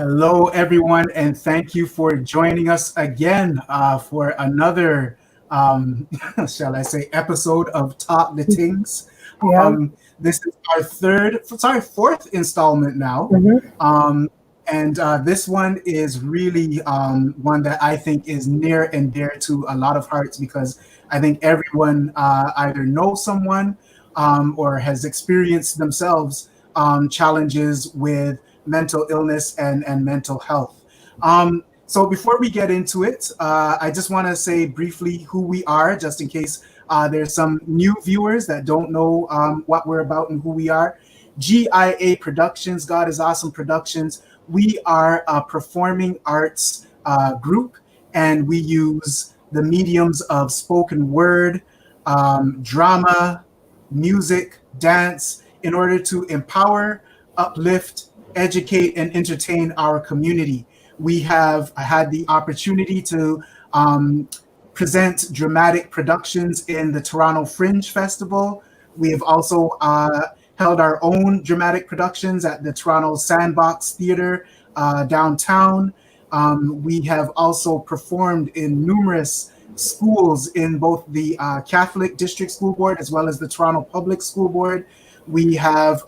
Hello, everyone, and thank you for joining us again for another, shall I say, episode of Talk the Tingz. Yeah. This is our fourth installment now. Mm-hmm. And this one is really one that I think is near and dear to a lot of hearts because I think everyone either knows someone or has experienced themselves challenges with mental illness and mental health. So before we get into it, I just want to say briefly who we are, just in case there's some new viewers that don't know what we're about and who we are. GIA Productions, God is Awesome Productions. We are a performing arts group, and we use the mediums of spoken word, drama, music, dance, in order to empower, uplift, educate, and entertain our community. We have had the opportunity to present dramatic productions in the Toronto Fringe Festival. We have also held our own dramatic productions at the Toronto Sandbox Theatre downtown. We have also performed in numerous schools in both the Catholic District School Board as well as the Toronto Public School Board. We have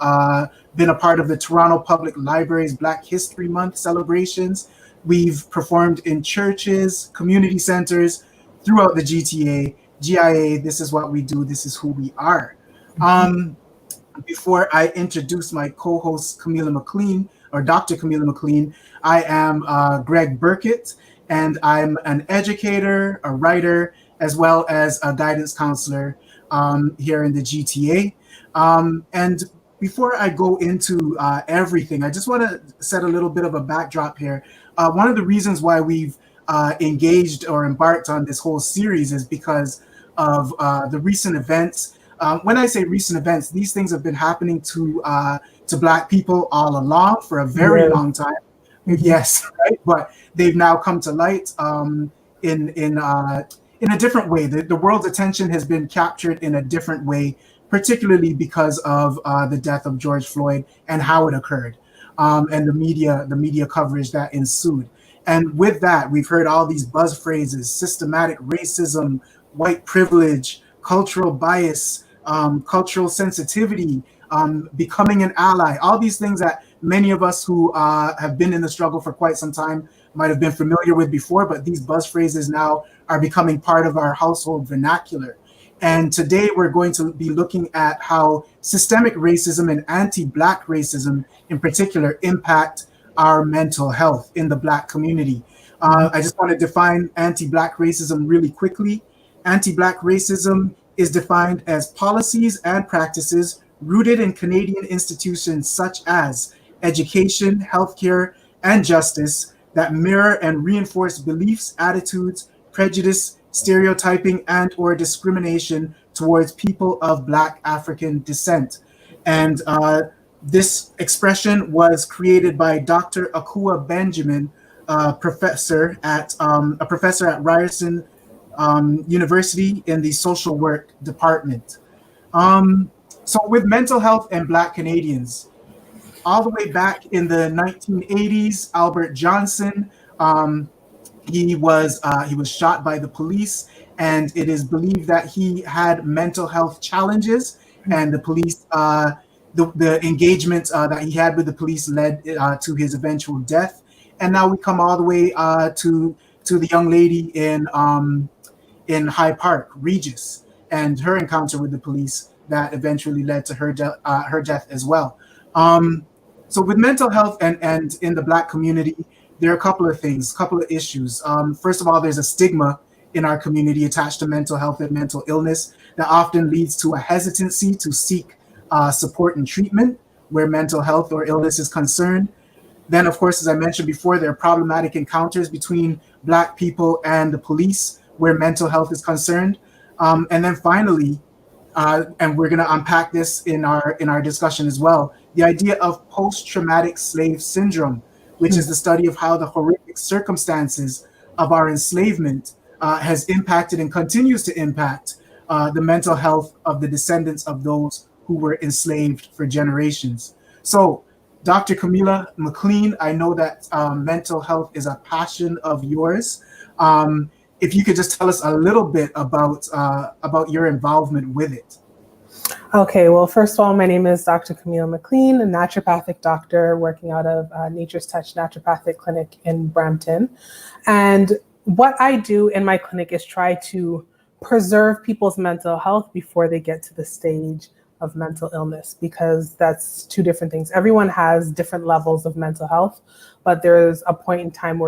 been a part of the Toronto Public Library's Black History Month celebrations. We've performed in churches, community centers throughout the GTA. GIA, this is what we do, this is who we are. Before I introduce my co-host Camila McLean, or Dr. Camila McLean, I am Greg Burkett, and I'm an educator, a writer, as well as a guidance counselor here in the GTA. And before I go into everything, I just want to set a little bit of a backdrop here. One of the reasons why we've engaged or embarked on this whole series is because of the recent events. When I say recent events, these things have been happening to Black people all along for a very long time. Yes, right? But they've now come to light in a different way. The world's attention has been captured in a different way, particularly because of the death of George Floyd and how it occurred, and the media coverage that ensued. And with that, we've heard all these buzz phrases: systematic racism, white privilege, cultural bias, cultural sensitivity, becoming an ally, all these things that many of us who have been in the struggle for quite some time might have been familiar with before, but these buzz phrases now are becoming part of our household vernacular. And today we're going to be looking at how systemic racism and anti-Black racism in particular impact our mental health in the Black community. I just want to define anti-Black racism really quickly. Anti-Black racism is defined as policies and practices rooted in Canadian institutions such as education, healthcare, and justice that mirror and reinforce beliefs, attitudes, prejudice, stereotyping, and or discrimination towards people of Black African descent. And this expression was created by Dr. Akua Benjamin, a professor at Ryerson University in the social work department. So with mental health and Black Canadians, all the way back in the 1980s, Albert Johnson, he was shot by the police, and it is believed that he had mental health challenges, and the police, the engagement that he had with the police led to his eventual death. And now we come all the way to the young lady in High Park, Regis, and her encounter with the police that eventually led to her death as well. So with mental health and in the Black community, there are a couple of things, a couple of issues. First of all, there's a stigma in our community attached to mental health and mental illness that often leads to a hesitancy to seek support and treatment where mental health or illness is concerned. Then, of course, as I mentioned before, there are problematic encounters between Black people and the police where mental health is concerned. And then finally, and we're going to unpack this in our discussion as well, the idea of post-traumatic slave syndrome, which is the study of how the horrific circumstances of our enslavement has impacted and continues to impact the mental health of the descendants of those who were enslaved for generations. So Dr. Camila McLean, I know that mental health is a passion of yours. If you could just tell us a little bit about your involvement with it. Okay, well, first of all, my name is Dr. Camila McLean, a naturopathic doctor working out of Nature's Touch Naturopathic Clinic in Brampton. And what I do in my clinic is try to preserve people's mental health before they get to the stage of mental illness, because that's two different things. Everyone has different levels of mental health, but there's a point in time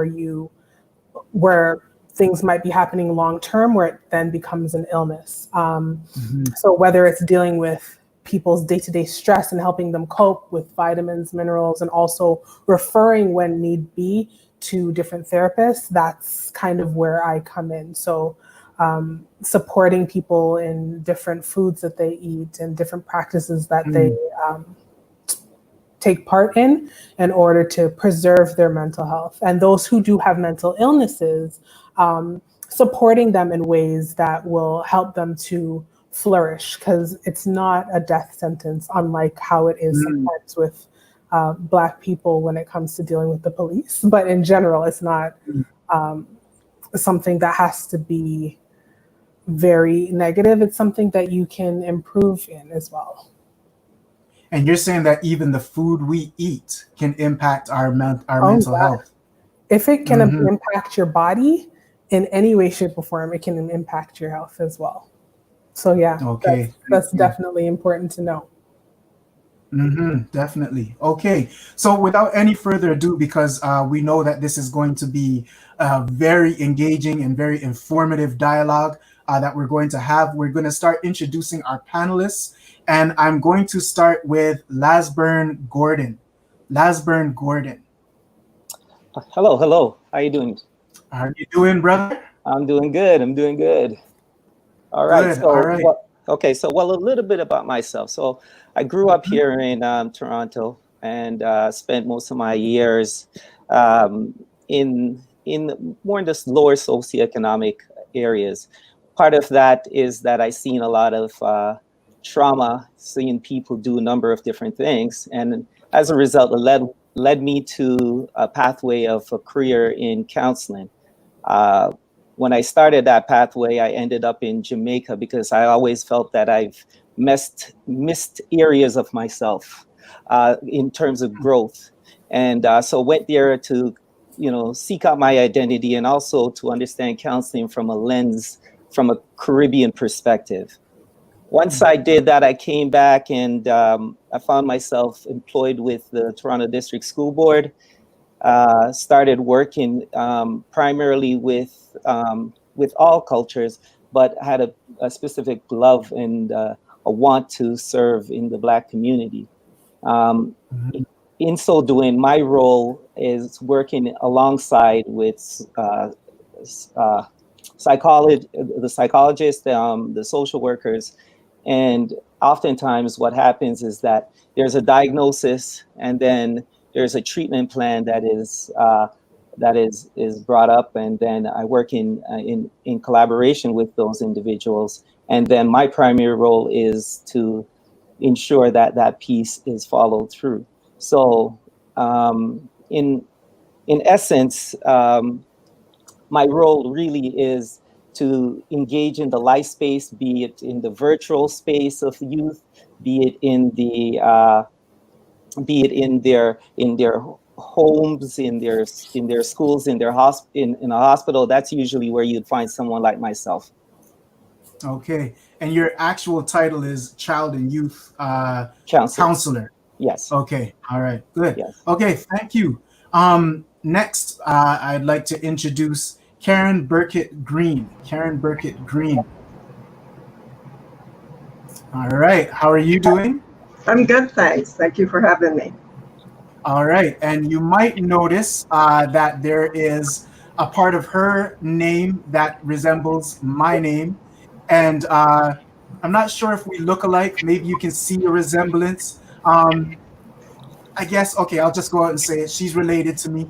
where things might be happening long term, where it then becomes an illness. So whether it's dealing with people's day-to-day stress and helping them cope with vitamins, minerals, and also referring when need be to different therapists, that's kind of where I come in. So supporting people in different foods that they eat and different practices that they take part in order to preserve their mental health. And those who do have mental illnesses, supporting them in ways that will help them to flourish, because it's not a death sentence, unlike how it is sometimes with Black people when it comes to dealing with the police. But in general, it's not something that has to be very negative. It's something that you can improve in as well. And you're saying that even the food we eat can impact our mental health. If it can impact your body in any way, shape, or form, it can impact your health as well. So yeah, okay, that's definitely important to know. Definitely. Okay, so without any further ado, because we know that this is going to be a very engaging and very informative dialogue that we're going to have, we're going to start introducing our panelists. And I'm going to start with Lasburn Gordon. Lasburn Gordon. Hello. How you doing? How are you doing, brother? I'm doing good. All right. Good. All right. So a little bit about myself. So I grew up here in Toronto and spent most of my years in more in the lower socioeconomic areas. Part of that is that I've seen a lot of trauma, seeing people do a number of different things. And as a result, it led me to a pathway of a career in counseling. When I started that pathway, I ended up in Jamaica because I always felt that I've missed areas of myself in terms of growth. And so went there to, seek out my identity and also to understand counseling from a lens, from a Caribbean perspective. Once I did that, I came back and I found myself employed with the Toronto District School Board. Started working primarily with all cultures, but had a specific love and a want to serve in the Black community. In so doing, my role is working alongside with the psychologists, the social workers. And oftentimes what happens is that there's a diagnosis and then there's a treatment plan that is brought up, and then I work in collaboration with those individuals. And then my primary role is to ensure that piece is followed through. So in essence, my role really is to engage in the life space, be it in the virtual space of youth, be it in their homes, in their schools, in a hospital. That's usually where you'd find someone like myself. Okay, and your actual title is Child and Youth Counselor. Yes. Okay. All right. Good. Yes. Okay. Thank you. Next, I'd like to introduce Karen Burkett Green. Karen Burkett Green. All right. How are you doing? I'm good, thanks. Thank you for having me. All right. And you might notice that there is a part of her name that resembles my name. And I'm not sure if we look alike. Maybe you can see a resemblance. I guess, okay, I'll just go out and say it. She's related to me.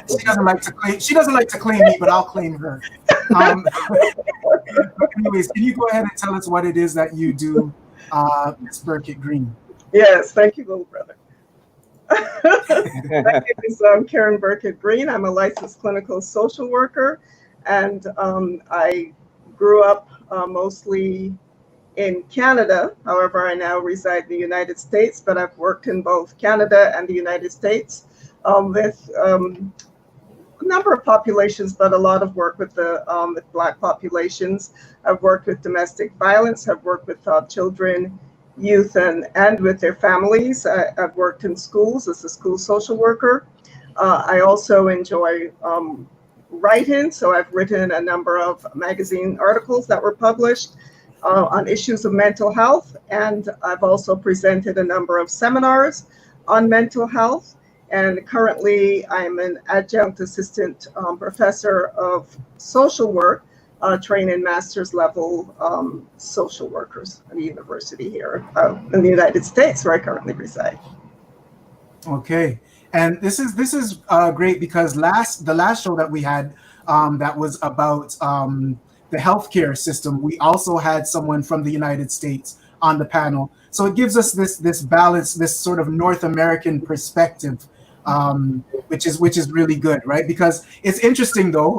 She doesn't like to claim me, but I'll claim her. Anyways, can you go ahead and tell us what it is that you do, Ms. Burkett Green? Yes, thank you, little brother. My name is Karen Burkett Green. I'm a licensed clinical social worker, and I grew up mostly in Canada. However, I now reside in the United States, but I've worked in both Canada and the United States with a number of populations, but a lot of work with the with Black populations. I've worked with domestic violence. I've worked with children, youth, and with their families. I've worked in schools as a school social worker. I also enjoy writing, so I've written a number of magazine articles that were published on issues of mental health, and I've also presented a number of seminars on mental health. And currently, I'm an adjunct assistant professor of social work, training master's level social workers at the university here in the United States, where I currently reside. Okay, and this is great because the last show that we had that was about the healthcare system, we also had someone from the United States on the panel. So it gives us this balance, this sort of North American perspective, which is really good, right? Because it's interesting though,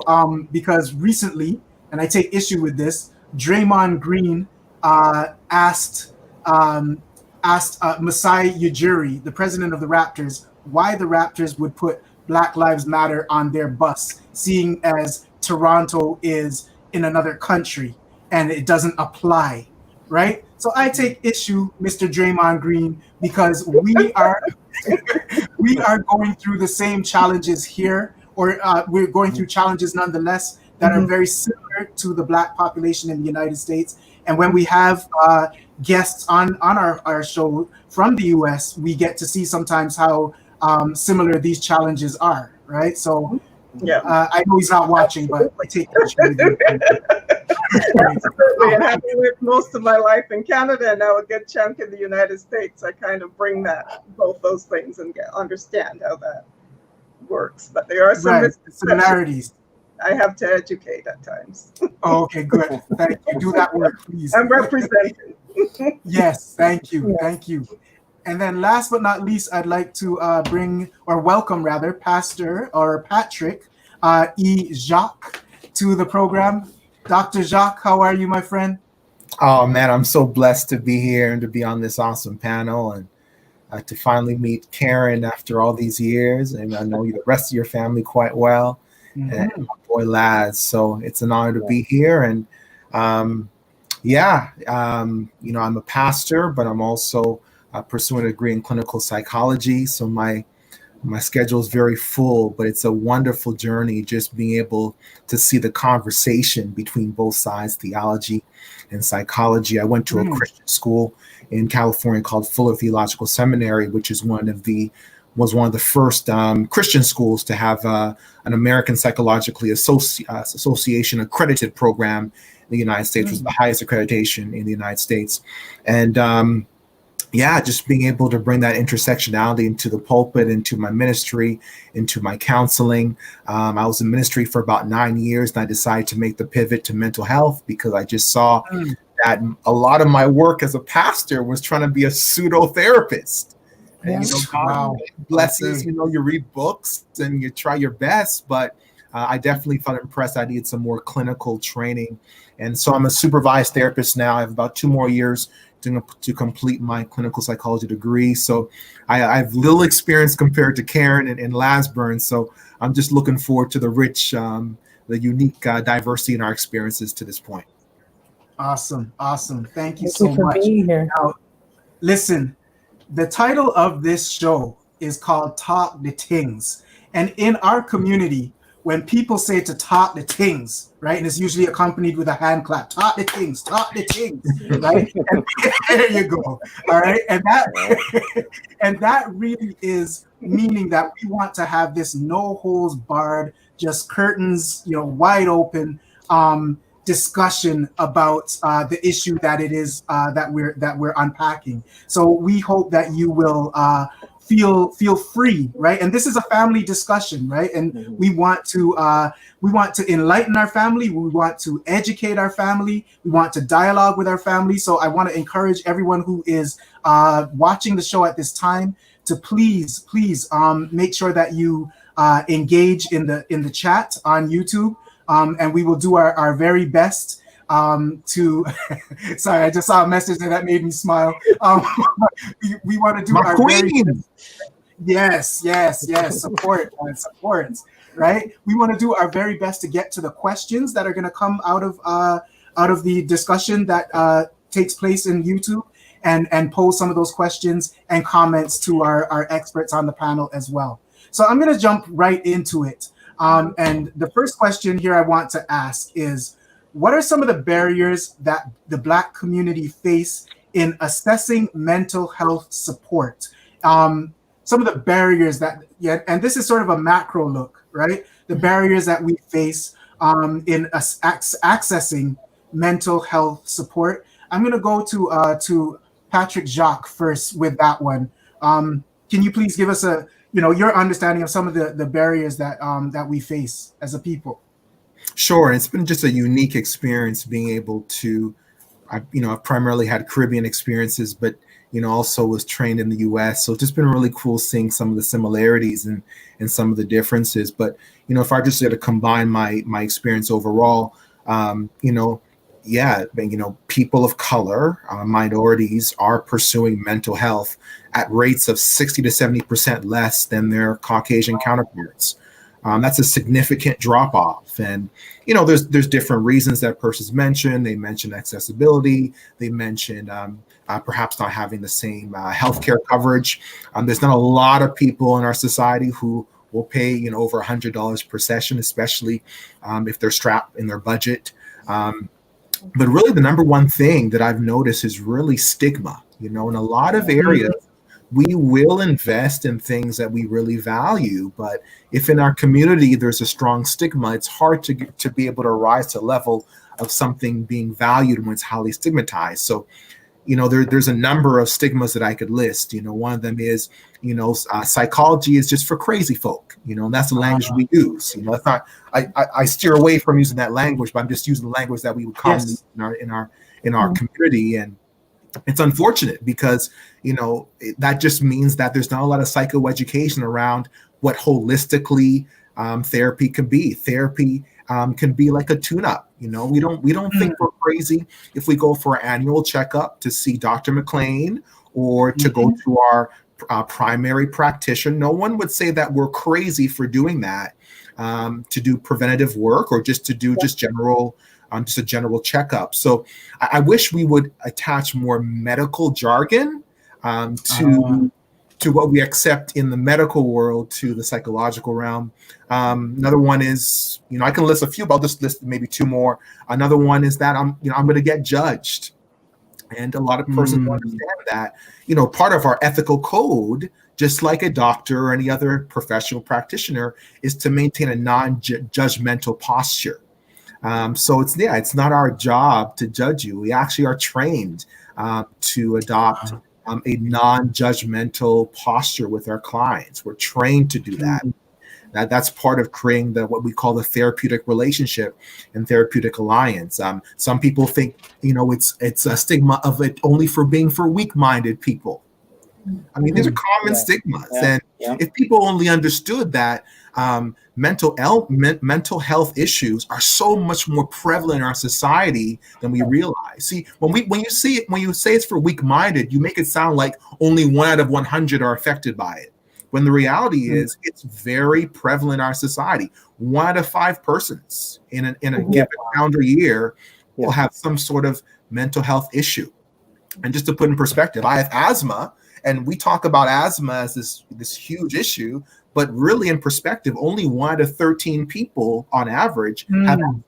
because recently, and I take issue with this, Draymond Green asked Masai Ujiri, the president of the Raptors, why the Raptors would put Black Lives Matter on their bus, seeing as Toronto is in another country and it doesn't apply, right? So I take issue, Mr. Draymond Green, because we are we are going through the same challenges here, or we're going through challenges nonetheless that are very similar to the Black population in the United States. And when we have guests on our show from the US, we get to see sometimes how similar these challenges are, right? So yeah, I know he's not watching, but I take issue with you. Absolutely, and having lived most of my life in Canada and now a good chunk in the United States, I kind of bring both those things and understand how that works. But there are some similarities. I have to educate at times. Oh, okay, good. Thank you. Do that work, please. I'm representing. Yes, thank you. Thank you. And then last but not least, I'd like to welcome Pastor or Patrick E. Jacques to the program. Dr. Jacques, how are you, my friend? Oh, man, I'm so blessed to be here and to be on this awesome panel and to finally meet Karen after all these years. And I know the rest of your family quite well. Mm-hmm. And my boy Laz. So it's an honor to be here. And I'm a pastor, but I'm also pursuing a degree in clinical psychology. So my schedule is very full, but it's a wonderful journey just being able to see the conversation between both sides, theology and psychology. I went to a Christian school in California called Fuller Theological Seminary, which is was one of the first Christian schools to have an American Psychologically Association accredited program in the United States, which was the highest accreditation in the United States. And just being able to bring that intersectionality into the pulpit, into my ministry, into my counseling. I was in ministry for about 9 years, and I decided to make the pivot to mental health because I just saw that a lot of my work as a pastor was trying to be a pseudo therapist. And God blesses, you read books and you try your best, but I definitely felt impressed. I needed some more clinical training. And so I'm a supervised therapist now. I have about 2 more years to complete my clinical psychology degree. So I have little experience compared to Karen and Lasburn. So I'm just looking forward to the rich, the unique diversity in our experiences to this point. Awesome. Thank you so much. Being here. Now, listen, the title of this show is called Talk the Tingz. And in our community, when people say to talk the Tingz, right, and it's usually accompanied with a hand clap, talk the Tingz, right? And there you go. All right. And that really is meaning that we want to have this no holds barred, just curtains, wide open discussion about the issue that it is that we're unpacking. So we hope that you will feel free, right? And this is a family discussion, right? And we want to enlighten our family. We want to educate our family. We want to dialogue with our family. So I want to encourage everyone who is watching the show at this time to please make sure that you engage in the chat on YouTube, and we will do our very best to sorry, I just saw a message that made me smile. We want to do our very best. Yes, support, right? We want to do our very best to get to the questions that are going to come out of the discussion that takes place in YouTube, and pose some of those questions and comments to our experts on the panel as well. So I'm going to jump right into it. And the first question here I want to ask is, what are some of the barriers that the Black community face in assessing mental health support? Some of the barriers that, and this is sort of a macro look, right? The barriers that we face in accessing mental health support. I'm going to go to Patrick Jacques first with that one. Can you please give us your understanding of some of the barriers that we face as a people? Sure. It's been just a unique experience being able to, I've primarily had Caribbean experiences, but, also was trained in the US. So it's just been really cool seeing some of the similarities and some of the differences. But, if I just had to combine my experience overall, people of color, minorities are pursuing mental health at rates of 60 to 70% less than their Caucasian counterparts. That's a significant drop off. And, there's different reasons that persons mention. They mention accessibility. They mention perhaps not having the same healthcare coverage. There's not a lot of people in our society who will pay, over $100 per session, especially if they're strapped in their budget. But really the number one thing that I've noticed is really stigma. In a lot of areas, we will invest in things that we really value, but if in our community there's a strong stigma, it's hard to be able to rise to the level of something being valued when it's highly stigmatized. So, there's a number of stigmas that I could list. One of them is, psychology is just for crazy folk, and that's the language we use. It's not, I steer away from using that language, but I'm just using the language that we would commonly use in our community. And it's unfortunate because, that just means that there's not a lot of psychoeducation around what holistically therapy can be. Therapy can be like a tune-up. We don't think we're crazy if we go for an annual checkup to see Dr. McLean or to go to our primary practitioner. No one would say that we're crazy for doing that, to do preventative work or just to do just a general checkup. So I wish we would attach more medical jargon to what we accept in the medical world to the psychological realm. Another one is, I can list a few, but I'll just list maybe two more. Another one is that I'm going to get judged. And a lot of persons understand that, part of our ethical code, just like a doctor or any other professional practitioner, is to maintain a non-judgmental posture. So it's not our job to judge you. We actually are trained to adopt a non-judgmental posture with our clients. We're trained to do that. That's part of creating what we call the therapeutic relationship and therapeutic alliance. Some people think, it's a stigma of it only being for weak-minded people. I mean, these are common stigmas. And if people only understood that mental health issues are so much more prevalent in our society than we realize. See, when you say it's for weak-minded, you make it sound like only 1 out of 100 are affected by it. When the reality is, it's very prevalent in our society. 1 out of 5 persons in a given calendar year will have some sort of mental health issue. And just to put in perspective, I have asthma, and we talk about asthma as this huge issue, but really in perspective, only 1 out of 13 people on average have asthma,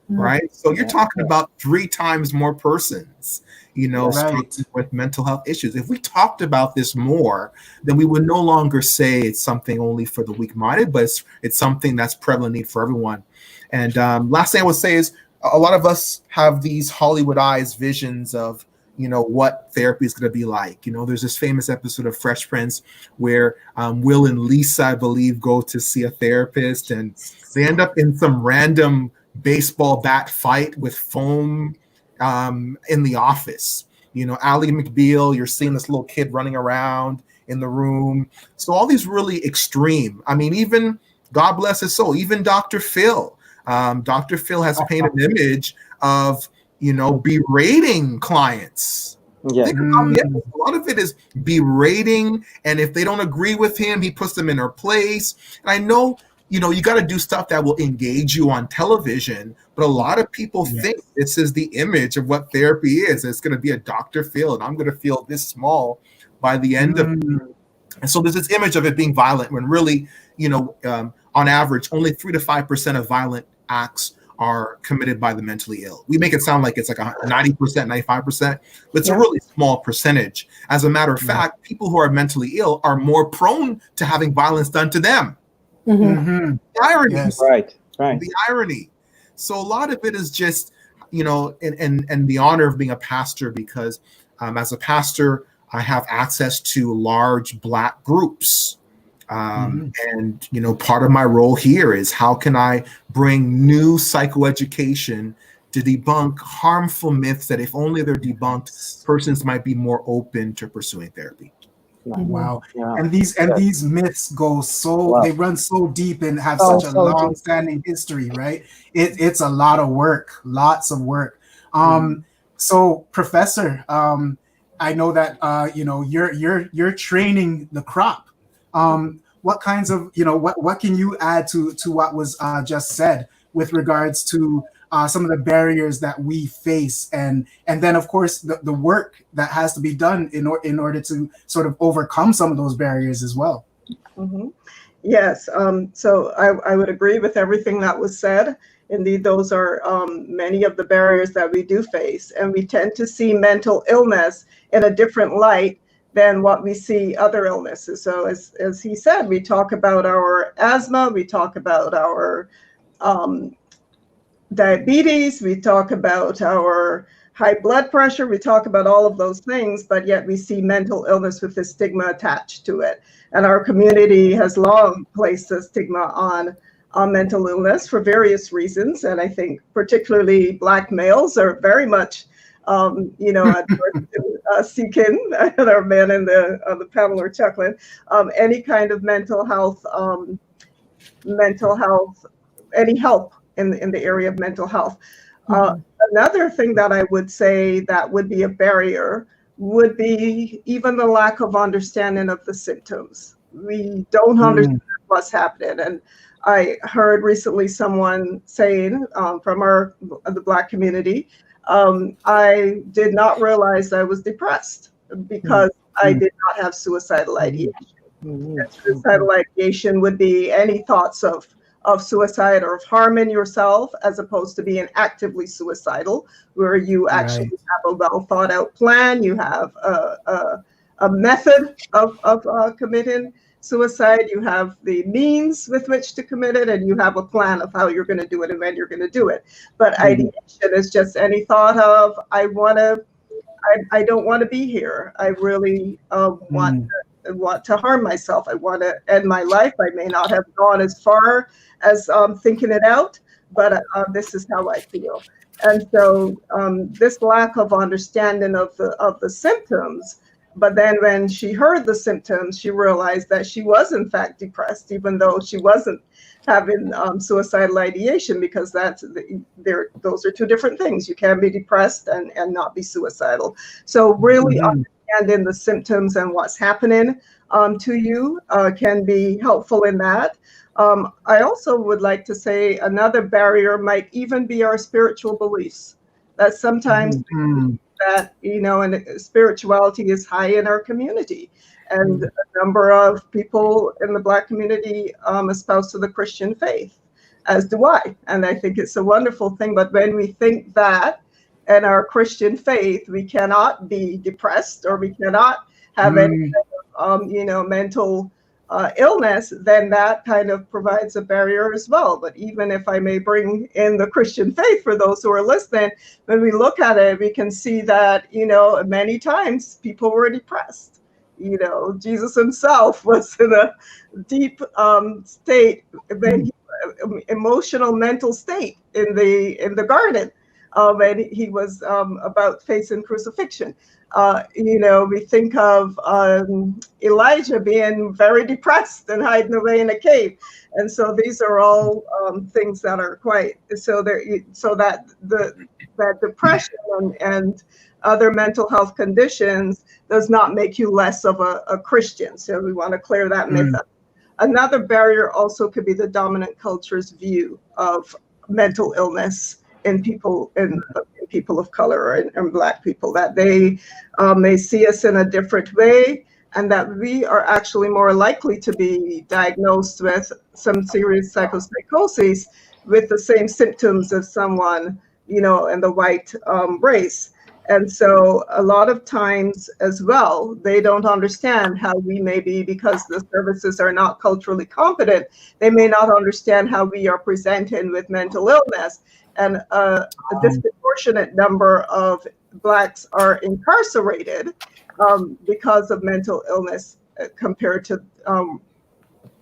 right? So you're talking about 3 times more persons, struggling with mental health issues. If we talked about this more, then we would no longer say it's something only for the weak-minded, but it's something that's prevalent need for everyone. And last thing I would say is a lot of us have these Hollywoodized visions of what therapy is going to be like. There's this famous episode of Fresh Prince where Will and Lisa, I believe, go to see a therapist, and they end up in some random baseball bat fight with foam in the office. Ally McBeal, you're seeing this little kid running around in the room. So all these really extreme. I mean, even God bless his soul, even Dr. Phil. Dr. Phil has painted an image of, berating clients. Yeah. Think about it. A lot of it is berating, and if they don't agree with him, he puts them in their place. And I know, you got to do stuff that will engage you on television, but a lot of people think this is the image of what therapy is. It's going to be a Dr. Phil, and I'm going to feel this small by the end of it. And so there's this image of it being violent when really, on average, only 3 to 5% of violent acts are committed by the mentally ill. We make it sound like it's like 90%, 95%, but it's a really small percentage. As a matter of fact, people who are mentally ill are more prone to having violence done to them. The irony. Yes. Right. The irony. So a lot of it is just, and the honor of being a pastor, because as a pastor, I have access to large Black groups. And, part of my role here is how can I bring new psychoeducation to debunk harmful myths that if only they're debunked, persons might be more open to pursuing therapy. Wow. And these myths go they run so deep and have such a long-standing history, right? It's a lot of work, lots of work. So Professor, I know that you're training the crop. What kinds of what can you add to what was just said with regards to some of the barriers that we face, and then of course the work that has to be done in order to sort of overcome some of those barriers as well? Yes. So I would agree with everything that was said. Indeed, those are many of the barriers that we do face, and we tend to see mental illness in a different light than what we see other illnesses. So as he said, we talk about our asthma, we talk about our diabetes, we talk about our high blood pressure, we talk about all of those things, but yet we see mental illness with the stigma attached to it. And our community has long placed a stigma on mental illness for various reasons. And I think particularly Black males are very much seeking, and our men on the panel are chuckling, any kind of mental health, any help in the area of mental health. Another thing that I would say that would be a barrier would be even the lack of understanding of the symptoms. We don't understand what's happening. And I heard recently someone saying from the Black community, I did not realize I was depressed because I did not have suicidal ideation. Suicidal ideation would be any thoughts of suicide or of harming yourself, as opposed to being actively suicidal, where you actually have a well thought out plan, you have a method of committing suicide, you have the means with which to commit it, and you have a plan of how you're going to do it and when you're going to do it. But ideation is just any thought of, I don't want to be here. I really want to harm myself. I want to end my life. I may not have gone as far as thinking it out, but this is how I feel. And so this lack of understanding of the symptoms. But then when she heard the symptoms, she realized that she was in fact depressed, even though she wasn't having suicidal ideation, because those are two different things. You can be depressed and not be suicidal. So really understanding the symptoms and what's happening to you can be helpful in that. I also would like to say another barrier might even be our spiritual beliefs. That sometimes that, and spirituality is high in our community. And a number of people in the Black community espouse to the Christian faith, as do I. And I think it's a wonderful thing. But when we think that in our Christian faith, we cannot be depressed, or we cannot have any kind of, mental illness, then that kind of provides a barrier as well. But even if I may bring in the Christian faith for those who are listening, when we look at it, we can see that, many times people were depressed. Jesus himself was in a deep state, emotional, mental state in the garden. and he was about facing crucifixion. We think of Elijah being very depressed and hiding away in a cave. And so these are all things that are quite, so that that depression and other mental health conditions does not make you less of a Christian. So we want to clear that myth up. Another barrier also could be the dominant culture's view of mental illness in people of color and Black people, that they may see us in a different way, and that we are actually more likely to be diagnosed with some serious psychosis with the same symptoms as someone, in the white race. And so a lot of times as well, they don't understand how we may be, because the services are not culturally competent, they may not understand how we are presenting with mental illness. And a disproportionate number of Blacks are incarcerated because of mental illness compared to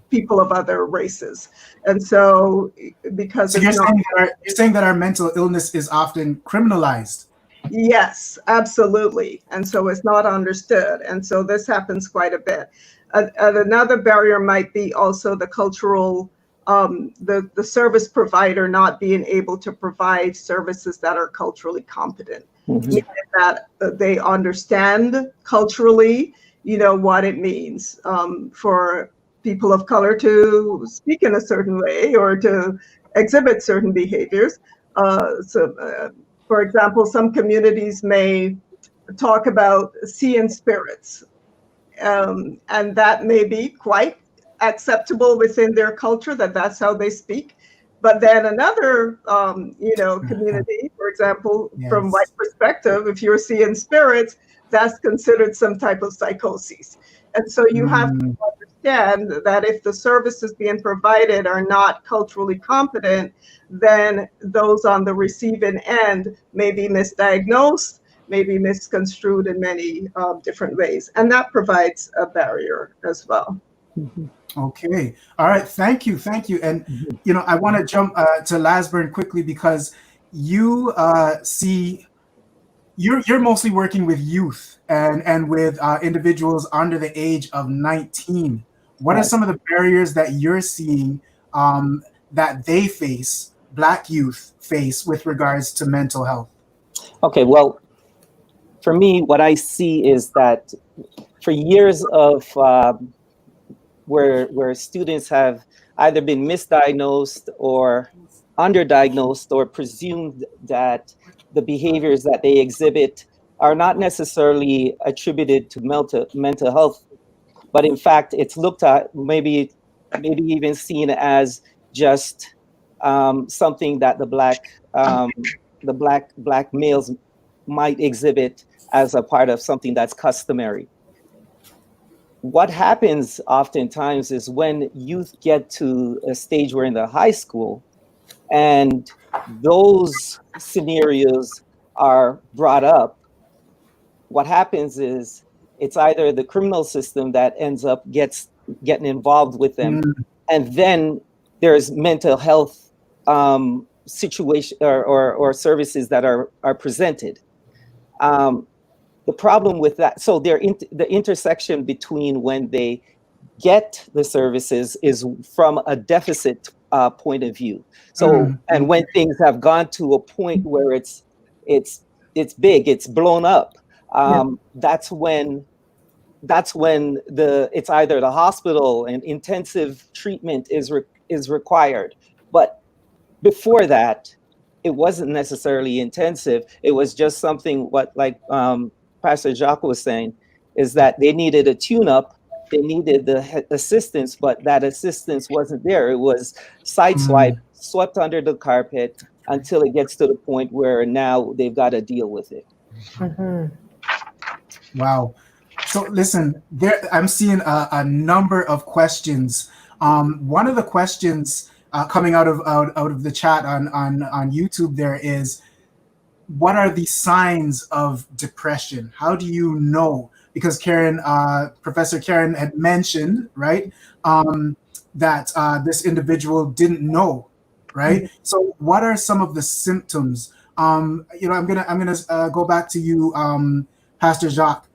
people of other races. And so because you're saying that our mental illness is often criminalized. Yes, absolutely. And so it's not understood. And so this happens quite a bit. Another barrier might be also the cultural, the service provider not being able to provide services that are culturally competent. Meaning that they understand culturally, what it means for people of color to speak in a certain way or to exhibit certain behaviors. For example, some communities may talk about seeing spirits, and that may be quite acceptable within their culture, that's how they speak. But then another, community, for example, from white perspective, if you're seeing spirits, that's considered some type of psychosis. And so you have to understand that if the services being provided are not culturally competent, then those on the receiving end may be misdiagnosed, may be misconstrued in many different ways. And that provides a barrier as well. Okay. All right. Thank you. And, I want to jump to Lasburn quickly, because you you're mostly working with youth and with individuals under the age of 19. What are some of the barriers that you're seeing that they face, Black youth face, with regards to mental health? Okay, well, for me, what I see is that for years of where students have either been misdiagnosed or underdiagnosed or presumed that the behaviors that they exhibit are not necessarily attributed to mental health, but in fact, it's looked at maybe even seen as just something that the black males might exhibit as a part of something that's customary. What happens oftentimes is when youth get to a stage where in the high school and those scenarios are brought up, what happens is it's either the criminal system that ends up getting involved with them, and then there's mental health situation or services that are presented. The problem with that, so the intersection between when they get the services is from a deficit point of view. So, and when things have gone to a point where it's big, it's blown up, that's when it's either the hospital and intensive treatment is required. But before that, it wasn't necessarily intensive. It was just something like Pastor Jacques was saying, is that they needed a tune-up, they needed the assistance, but that assistance wasn't there. It was sideswiped, swept under the carpet until it gets to the point where now they've got to deal with it. Wow. So listen, I'm seeing a number of questions. One of the questions coming out of the chat on YouTube there is, what are the signs of depression? How do you know? Because Professor Karen had mentioned, right, that this individual didn't know, right? So what are some of the symptoms I'm gonna go back to you, Pastor Jacques,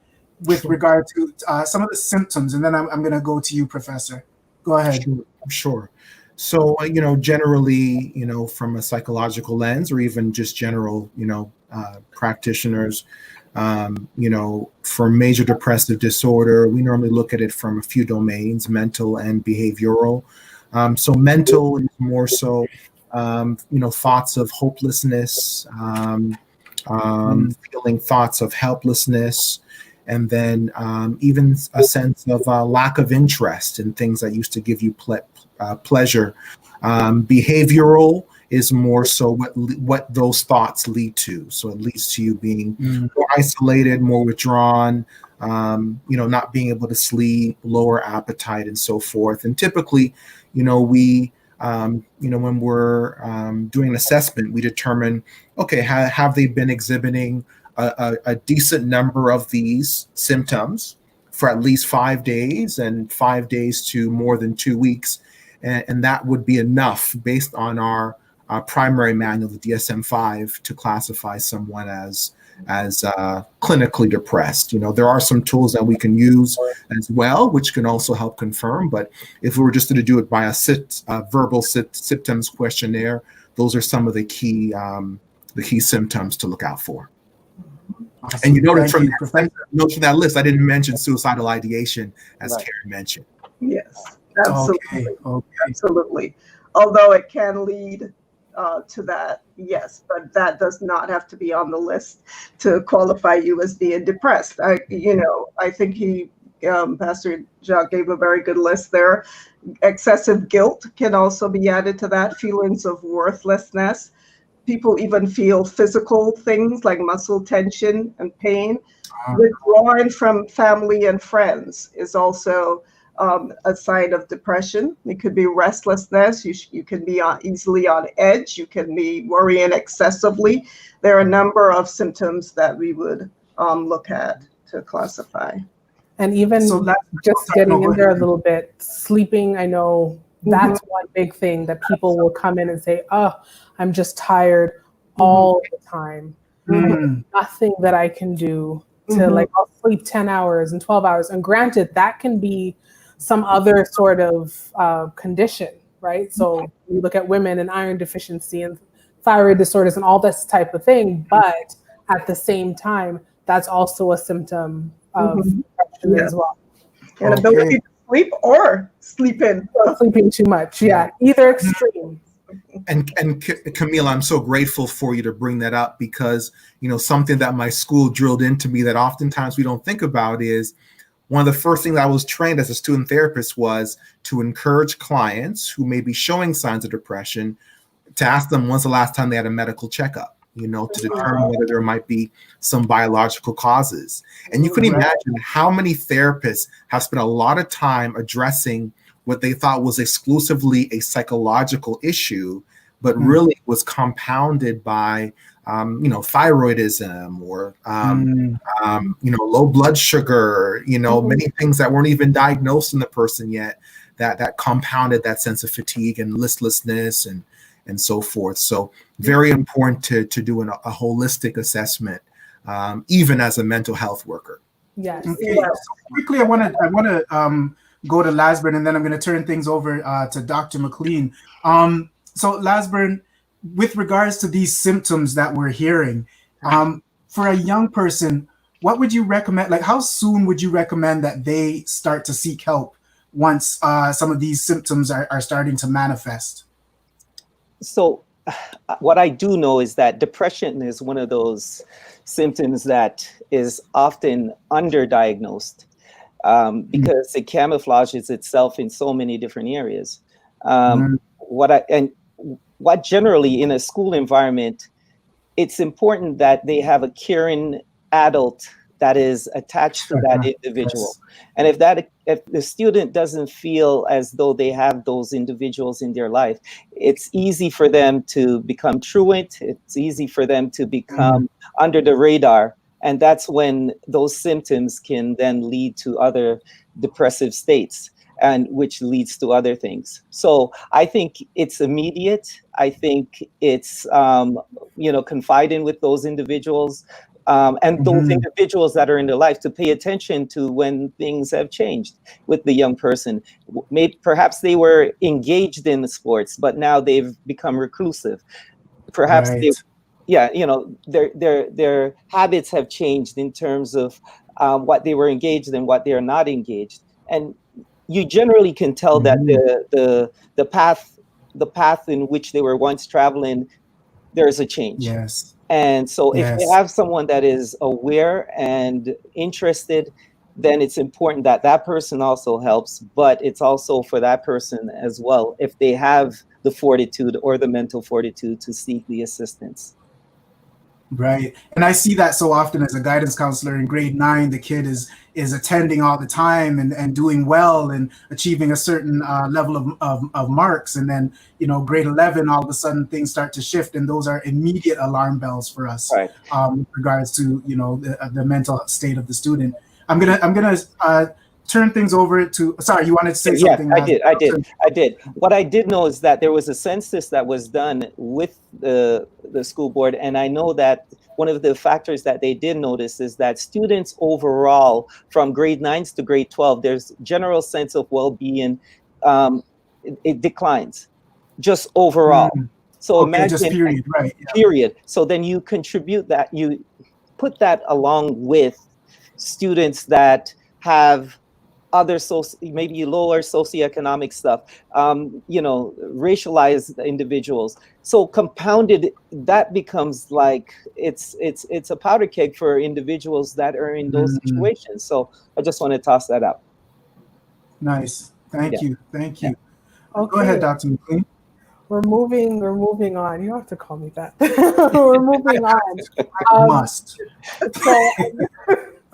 with regard to some of the symptoms, and then I'm gonna go to you, Professor. Go ahead. Sure. So, generally, from a psychological lens, or even just general, practitioners, for major depressive disorder, we normally look at it from a few domains, mental and behavioral. So mental is more so, thoughts of hopelessness, feeling thoughts of helplessness, and then even a sense of lack of interest in things that used to give you pleasure. Behavioral is more so what those thoughts lead to. So it leads to you being more isolated, more withdrawn, not being able to sleep, lower appetite, and so forth. And typically, we when we're doing an assessment, we determine, okay, have they been exhibiting a decent number of these symptoms for at least 5 days, and 5 days to more than 2 weeks. And that would be enough based on our primary manual, the DSM-5, to classify someone as clinically depressed. There are some tools that we can use as well, which can also help confirm. But if we were just to do it by a verbal symptoms questionnaire, those are some of the key symptoms to look out for. Awesome. And you notice from that list, I didn't mention suicidal ideation, as Karen mentioned. Yes, absolutely. Okay. Absolutely. Although it can lead to that, yes, but that does not have to be on the list to qualify you as being depressed. I think Pastor Jacques gave a very good list there. Excessive guilt can also be added to that, feelings of worthlessness. People even feel physical things like muscle tension and pain. Withdrawing from family and friends is also a sign of depression. It could be restlessness. You can be easily on edge. You can be worrying excessively. There are a number of symptoms that we would look at to classify. And even just getting in there a little bit, sleeping, I know that's one big thing that people will come in and say, oh, I'm just tired all the time. Nothing that I can do to I'll sleep 10 hours and 12 hours. And granted, that can be some other sort of condition, right? So you look at women and iron deficiency and thyroid disorders and all this type of thing. But at the same time, that's also a symptom of depression as well. And ability to sleep or sleeping. Sleeping too much, either extreme. And Camille, I'm so grateful for you to bring that up, because something that my school drilled into me that oftentimes we don't think about is one of the first things I was trained as a student therapist was to encourage clients who may be showing signs of depression to ask them when's the last time they had a medical checkup, to determine whether there might be some biological causes. And you can imagine how many therapists have spent a lot of time addressing what they thought was exclusively a psychological issue, but really was compounded by, thyroidism or, low blood sugar, many things that weren't even diagnosed in the person yet that compounded that sense of fatigue and listlessness and so forth. So very important to do a holistic assessment, even as a mental health worker. Yes. Okay. So quickly, I want to go to Lasburn, and then I'm going to turn things over to Dr. McLean. So Lasburn, with regards to these symptoms that we're hearing, for a young person, what would you recommend? Like, how soon would you recommend that they start to seek help once some of these symptoms are starting to manifest? So what I do know is that depression is one of those symptoms that is often underdiagnosed. Because it camouflages itself in so many different areas. What generally in a school environment, it's important that they have a caring adult that is attached to that individual. And if the student doesn't feel as though they have those individuals in their life, it's easy for them to become truant. It's easy for them to become under the radar. And that's when those symptoms can then lead to other depressive states. and which leads to other things. So I think it's immediate. I think it's, confiding with those individuals, and those individuals that are in their life to pay attention to when things have changed with the young person. Maybe perhaps they were engaged in the sports, but now they've become reclusive. Perhaps Right. their habits have changed in terms of what they were engaged in, what they are not engaged, and you generally can tell that the path in which they were once traveling, there's a change. Yes. And so if they Yes. have someone that is aware and interested, then it's important that that person also helps, but it's also for that person as well, if they have the fortitude or the mental fortitude to seek the assistance. Right. And I see that so often as a guidance counselor in grade 9. The kid is attending all the time and doing well and achieving a certain level of marks. And then, grade 11, all of a sudden things start to shift. And those are immediate alarm bells for us, Right. With regards to, the mental state of the student. I'm gonna turn things over to, sorry, you wanted to say something? Yeah, I did. What I did know is that there was a census that was done with the school board, and I know that one of the factors that they did notice is that students overall, from grade 9s to grade 12, there's general sense of well-being, it declines, just overall. So Okay, imagine, just period, right? Yeah. Period. So then you contribute that, you put that along with students that have other maybe lower socioeconomic stuff, racialized individuals. So compounded, that becomes like it's a powder keg for individuals that are in those situations. So I just want to toss that out. Nice. Thank you. Okay. Go ahead, Dr. McLean. We're moving on. You don't have to call me that. We're moving on. I must. So,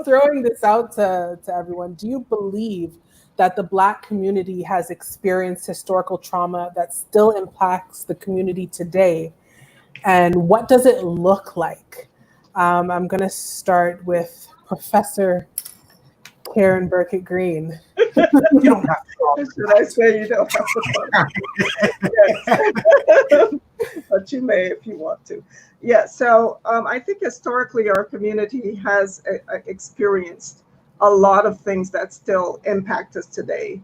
throwing this out to everyone, do you believe that the Black community has experienced historical trauma that still impacts the community today? And what does it look like? I'm going to start with Professor Karen Burkett Green. You don't have to. Should I say you don't have to? Yes. But you may if you want to. Yeah, so I think historically our community has experienced a lot of things that still impact us today.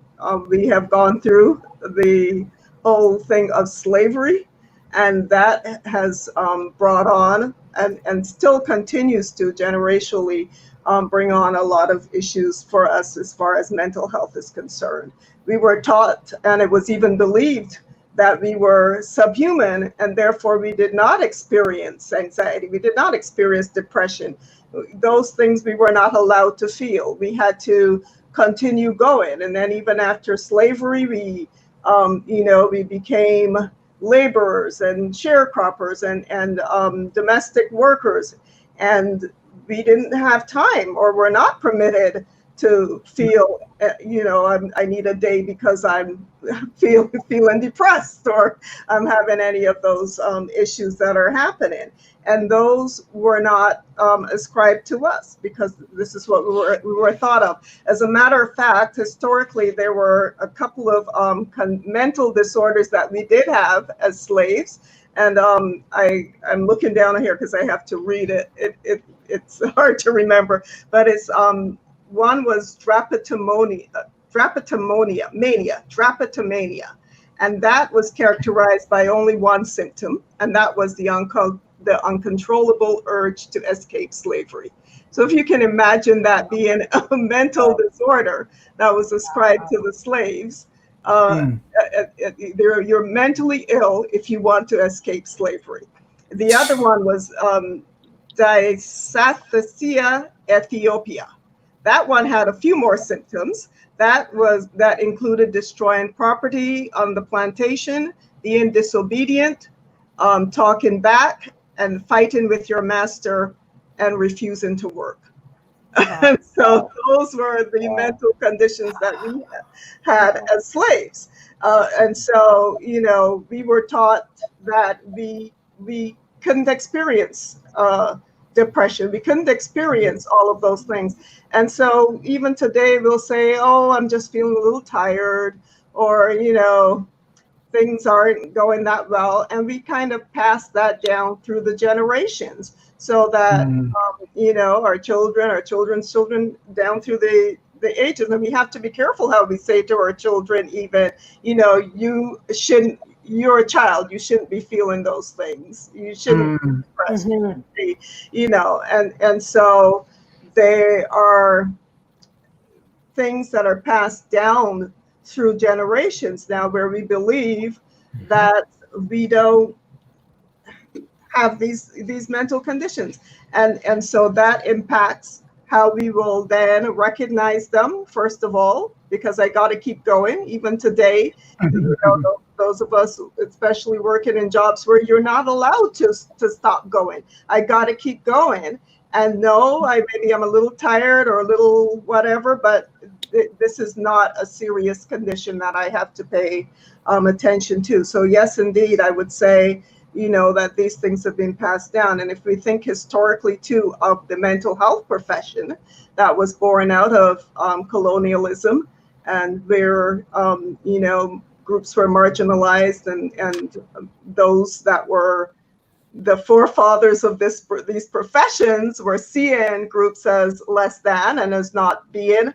We have gone through the whole thing of slavery, and that has brought on and still continues to generationally bring on a lot of issues for us as far as mental health is concerned. We were taught, and it was even believed, that we were subhuman, and therefore we did not experience anxiety. We did not experience depression. Those things we were not allowed to feel. We had to continue going. And then even after slavery, we became laborers and sharecroppers and domestic workers. And we didn't have time, or were not permitted to feel, I need a day because I'm feeling depressed, or I'm having any of those issues that are happening. And those were not ascribed to us, because this is what we were thought of. As a matter of fact, historically, there were a couple of mental disorders that we did have as slaves. And I'm looking down here because I have to read it. It's hard to remember, but it's one was drapetomania, and that was characterized by only one symptom, and that was the uncontrollable urge to escape slavery. So if you can imagine that being a mental disorder that was ascribed to the slaves, you're mentally ill if you want to escape slavery. The other one was Dysarthria Ethiopia. That one had a few more symptoms. That included destroying property on the plantation, being disobedient, talking back, and fighting with your master, and refusing to work. And so those were the mental conditions that we had as slaves. And so, we were taught that we couldn't experience depression. We couldn't experience all of those things. And so even today we'll say, oh, I'm just feeling a little tired, or, things aren't going that well. And we kind of pass that down through the generations, so that, our children's children down through the ages. And we have to be careful how we say to our children, even, you're a child, you shouldn't be feeling those things. You shouldn't be depressed, and so they are things that are passed down through generations now, where we believe that we don't have these mental conditions. And so that impacts how we will then recognize them, first of all, because I got to keep going. Even today, those of us, especially working in jobs where you're not allowed to stop going. I got to keep going. And no, maybe I'm a little tired or a little whatever, but this is not a serious condition that I have to pay attention to. So yes, indeed, I would say, that these things have been passed down. And if we think historically too of the mental health profession that was born out of colonialism, and where, groups were marginalized, and those that were the forefathers of these professions were seeing groups as less than and as not being,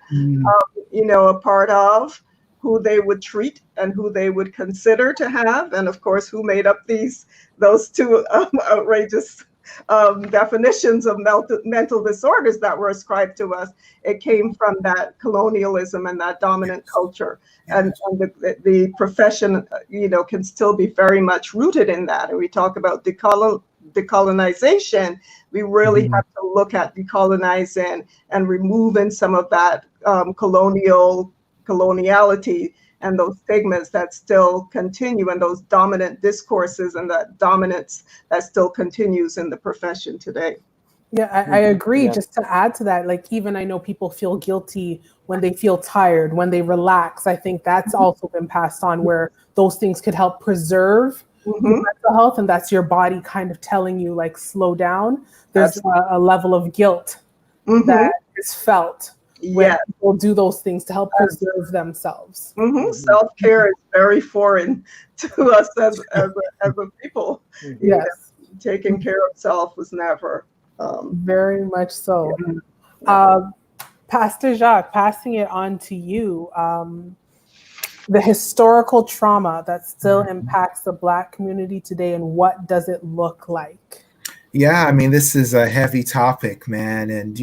a part of who they would treat and who they would consider to have. And of course, who made up those two outrageous definitions of mental disorders that were ascribed to us. It came from that colonialism and that dominant culture. And the profession, can still be very much rooted in that. And we talk about decolonization. We really have to look at decolonizing and removing some of that coloniality and those stigmas that still continue, and those dominant discourses and that dominance that still continues in the profession today. Yeah, I agree. Yeah. Just to add to that, like, even I know people feel guilty when they feel tired, when they relax. I think that's also been passed on, where those things could help preserve your mental health, and that's your body kind of telling you, like, slow down. There's a level of guilt that is felt when people do those things to help preserve themselves. Self-care is very foreign to us as a people. Yes. Taking care of self was never. Very much so. Pastor Jacques, passing it on to you. The historical trauma that still impacts the Black community today, and what does it look like? Yeah, I mean, this is a heavy topic, man. And,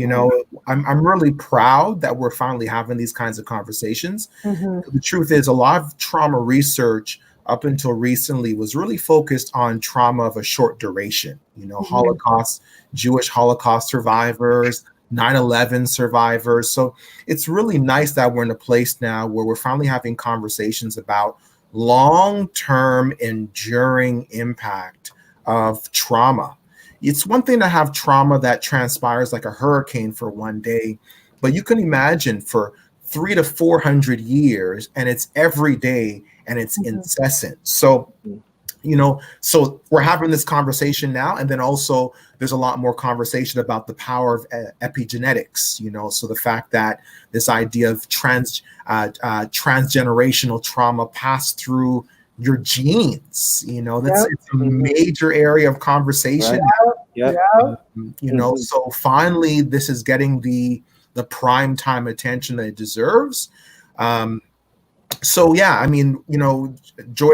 I'm really proud that we're finally having these kinds of conversations. The truth is, a lot of trauma research up until recently was really focused on trauma of a short duration, Holocaust, Jewish Holocaust survivors, 9/11 survivors. So it's really nice that we're in a place now where we're finally having conversations about long-term enduring impact of trauma. It's one thing to have trauma that transpires like a hurricane for one day, but you can imagine for 300 to 400 years, and it's every day and it's incessant. So, so we're having this conversation now, and then also there's a lot more conversation about the power of epigenetics, so the fact that this idea of transgenerational trauma passed through your genes, it's a major area of conversation. So finally this is getting the prime time attention that it deserves. So yeah, I mean, Joy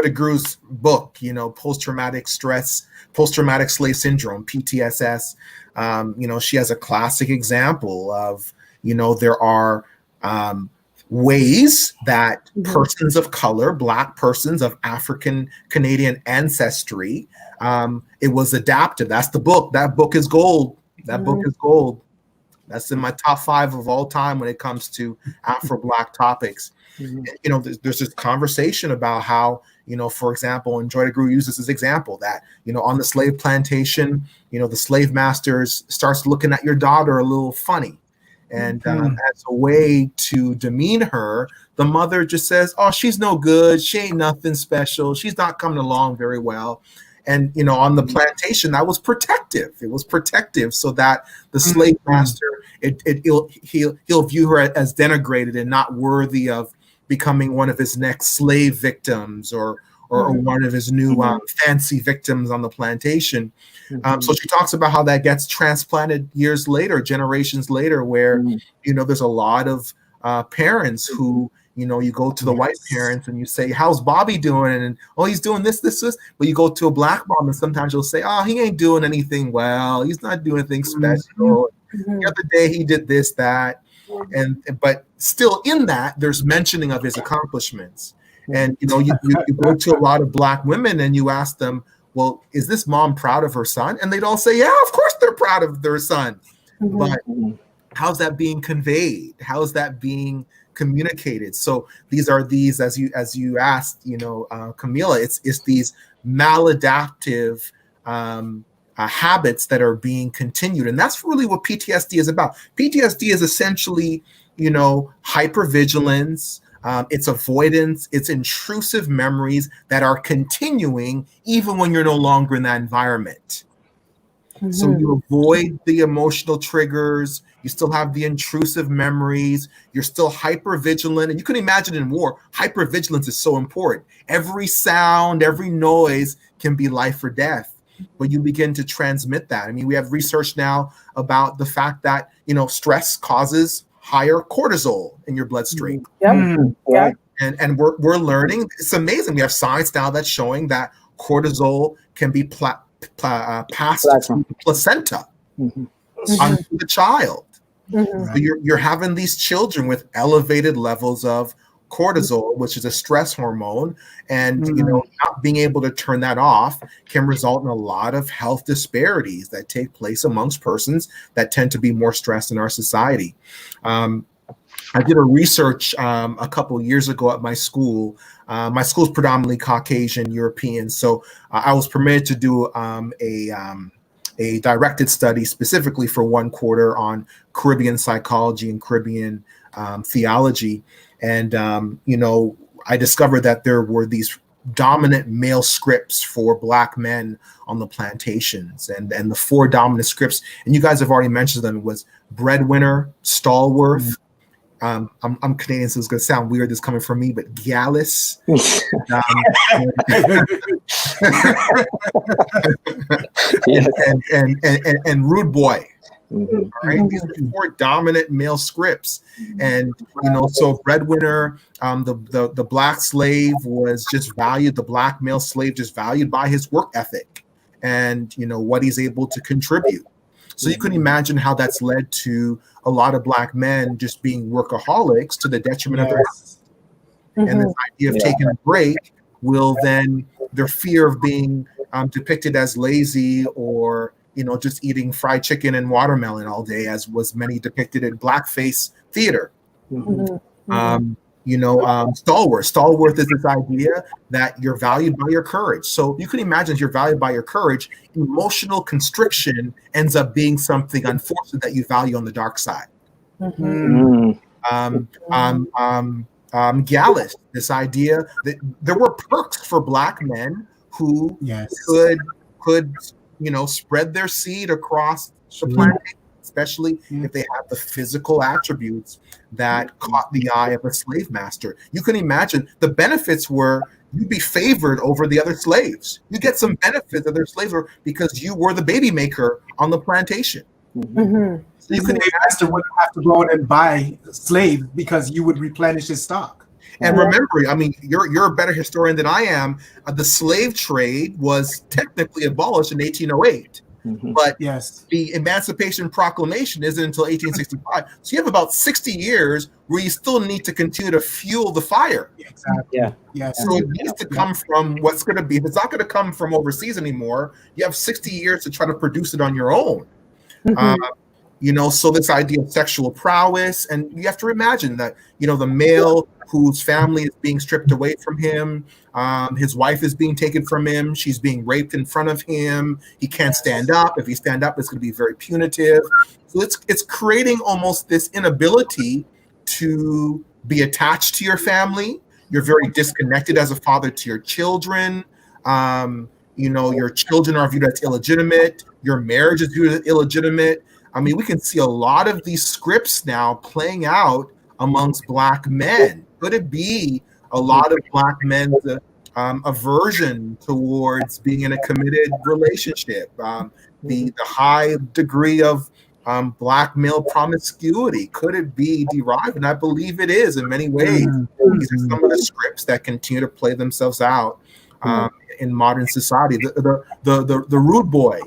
DeGruy's book, post-traumatic slave syndrome, PTSS, she has a classic example of, there are ways that persons of color, Black persons of African Canadian ancestry, it was adapted. That's the book. That book is gold. That book is gold. That's in my top 5 of all time when it comes to Afro-Black topics. There's this conversation about how, for example, and Joy DeGruy uses this example that, on the slave plantation, the slave masters starts looking at your daughter a little funny. And as a way to demean her, the mother just says, oh, she's no good. She ain't nothing special. She's not coming along very well. And on the plantation, that was protective. It was protective so that the slave master, he'll view her as denigrated and not worthy of becoming one of his next slave victims or one of his new fancy victims on the plantation. So she talks about how that gets transplanted years later, generations later, where there's a lot of parents who you go to the white parents and you say, how's Bobby doing? And oh, he's doing this. But you go to a black mom and sometimes you'll say, oh, he ain't doing anything well. He's not doing anything special. The other day he did this, that. But still in that, there's mentioning of his accomplishments. And you go to a lot of black women and you ask them, well, is this mom proud of her son? And they'd all say, yeah, of course they're proud of their son. But how's that being conveyed? How's that being communicated? So these as you asked, Camila, it's these maladaptive habits that are being continued, and that's really what PTSD is about. PTSD is essentially, hypervigilance. It's avoidance. It's intrusive memories that are continuing even when you're no longer in that environment. So you avoid the emotional triggers. You still have the intrusive memories. You're still hyper vigilant. And you can imagine in war, hypervigilance is so important. Every sound, every noise can be life or death. But you begin to transmit that. I mean, we have research now about the fact that, stress causes higher cortisol in your bloodstream. And And we're learning. It's amazing. We have science now that's showing that cortisol can be passed through the placenta onto the child. So you're having these children with elevated levels of cortisol, which is a stress hormone, and not being able to turn that off can result in a lot of health disparities that take place amongst persons that tend to be more stressed in our society. I did a research a couple of years ago at my school. My school is predominantly Caucasian European, so I was permitted to do a directed study specifically for 1 quarter on Caribbean psychology and Caribbean theology. And, I discovered that there were these dominant male scripts for Black men on the plantations. And the 4 dominant scripts, and you guys have already mentioned them, was breadwinner, stalwart. I'm Canadian, so it's going to sound weird. This coming from me, but gallus, and rude boy. Right? These are 4 dominant male scripts, and so breadwinner, the black slave was just valued. The black male slave just valued by his work ethic and what he's able to contribute. So you can imagine how that's led to a lot of Black men just being workaholics to the detriment of their health. And this idea of taking a break will then, their fear of being depicted as lazy or, just eating fried chicken and watermelon all day, as was many depicted in blackface theater. Stalwart. Stalwart is this idea that you're valued by your courage. So you can imagine if you're valued by your courage, emotional constriction ends up being something unfortunate that you value on the dark side. Gallus, this idea that there were perks for Black men who could spread their seed across the planet, especially if they have the physical attributes that caught the eye of a slave master. You can imagine the benefits were you'd be favored over the other slaves. You get some benefits of their slaves because you were the baby maker on the plantation. So you can master wouldn't have to go out and buy a slave because you would replenish his stock. And remember, I mean, you're a better historian than I am. The slave trade was technically abolished in 1808. But the Emancipation Proclamation isn't until 1865. So you have about 60 years where you still need to continue to fuel the fire. So it needs to come from what's going to be. If it's not going to come from overseas anymore, you have 60 years to try to produce it on your own. So this idea of sexual prowess, and you have to imagine that, the male whose family is being stripped away from him, his wife is being taken from him, she's being raped in front of him, he can't stand up. If he stand up, it's going to be very punitive. So it's creating almost this inability to be attached to your family. You're very disconnected as a father to your children. your children are viewed as illegitimate, your marriage is viewed as illegitimate. I mean, we can see a lot of these scripts now playing out amongst Black men. Could it be a lot of Black men's aversion towards being in a committed relationship? The high degree of Black male promiscuity, could it be derived? And I believe it is in many ways. These are some of the scripts that continue to play themselves out in modern society. The rude boy,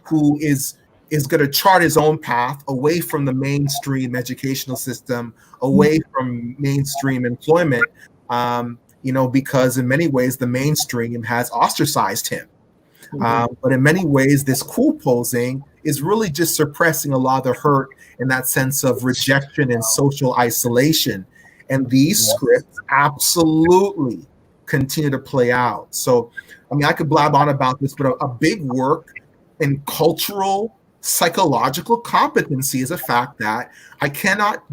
who is going to chart his own path away from the mainstream educational system, away from mainstream employment, because in many ways the mainstream has ostracized him. But in many ways, this cool posing is really just suppressing a lot of the hurt in that sense of rejection and social isolation. And these scripts absolutely continue to play out. So, I mean, I could blab on about this, but a big work in cultural psychological competency is a fact that I cannot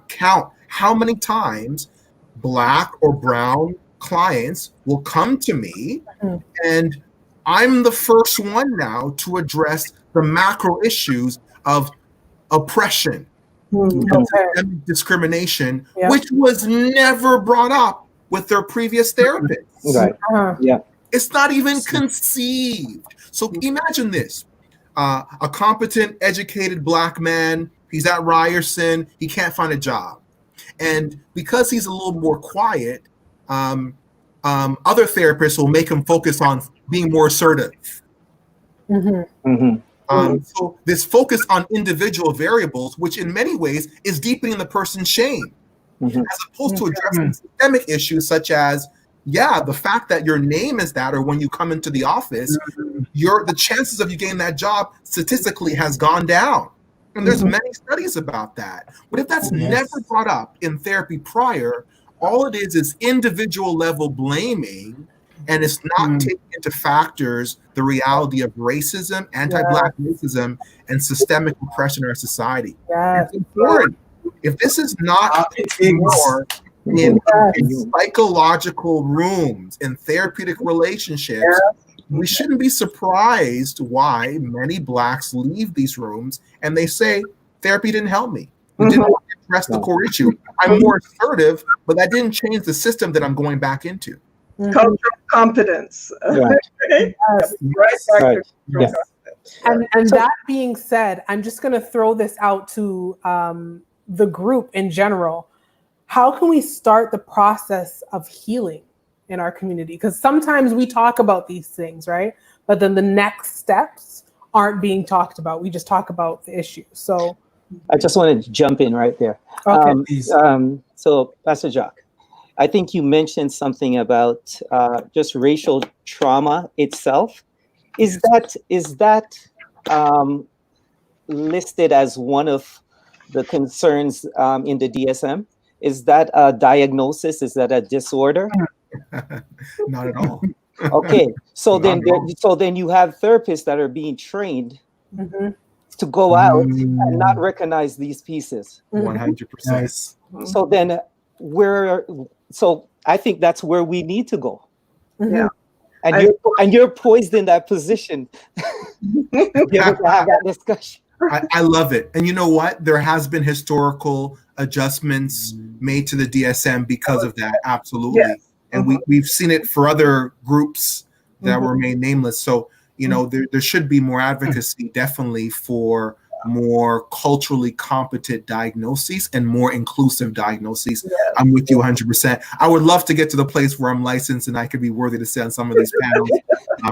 count how many times Black or brown clients will come to me, and I'm the first one now to address the macro issues of oppression, systemic discrimination, which was never brought up with their previous therapists. Right. Yeah. It's not even conceived. So imagine this. A competent, educated Black man, he's at Ryerson, he can't find a job. And because he's a little more quiet, other therapists will make him focus on being more assertive. So this focus on individual variables, which in many ways is deepening the person's shame, as opposed to addressing systemic issues such as, the fact that your name is that, or when you come into the office, the chances of you getting that job statistically has gone down. And there's many studies about that. But if that's never brought up in therapy prior, all it is individual level blaming, and it's not taking into factors the reality of racism, anti-Black racism, and systemic oppression in our society. It's important. If this is not more in psychological rooms, in therapeutic relationships, we shouldn't be surprised why many Blacks leave these rooms and they say, therapy didn't help me. It didn't address the core issue. I'm more assertive, but that didn't change the system that I'm going back into. Cultural competence. Right. Right. Yes. And that being said, I'm just going to throw this out to the group in general. How can we start the process of healing in our community? Because sometimes we talk about these things, right? But then the next steps aren't being talked about. We just talk about the issue. So I just wanted to jump in right there. Okay. So Pastor Jacques, I think you mentioned something about just racial trauma itself. Is that listed as one of the concerns in the DSM? Is that a diagnosis? Is that a disorder? Not at all. Okay, so then you have therapists that are being trained to go out and not recognize these pieces. 100%. So then so I think that's where we need to go. Yeah. And you're poised in that position. You're able to have that discussion. I love it. And you know what? There has been historical adjustments made to the DSM because of that. Absolutely. Yes. And we've seen it for other groups that were made nameless. So, there should be more advocacy definitely for more culturally competent diagnoses and more inclusive diagnoses. Yeah. I'm with you 100%. I would love to get to the place where I'm licensed and I could be worthy to sit on some of these panels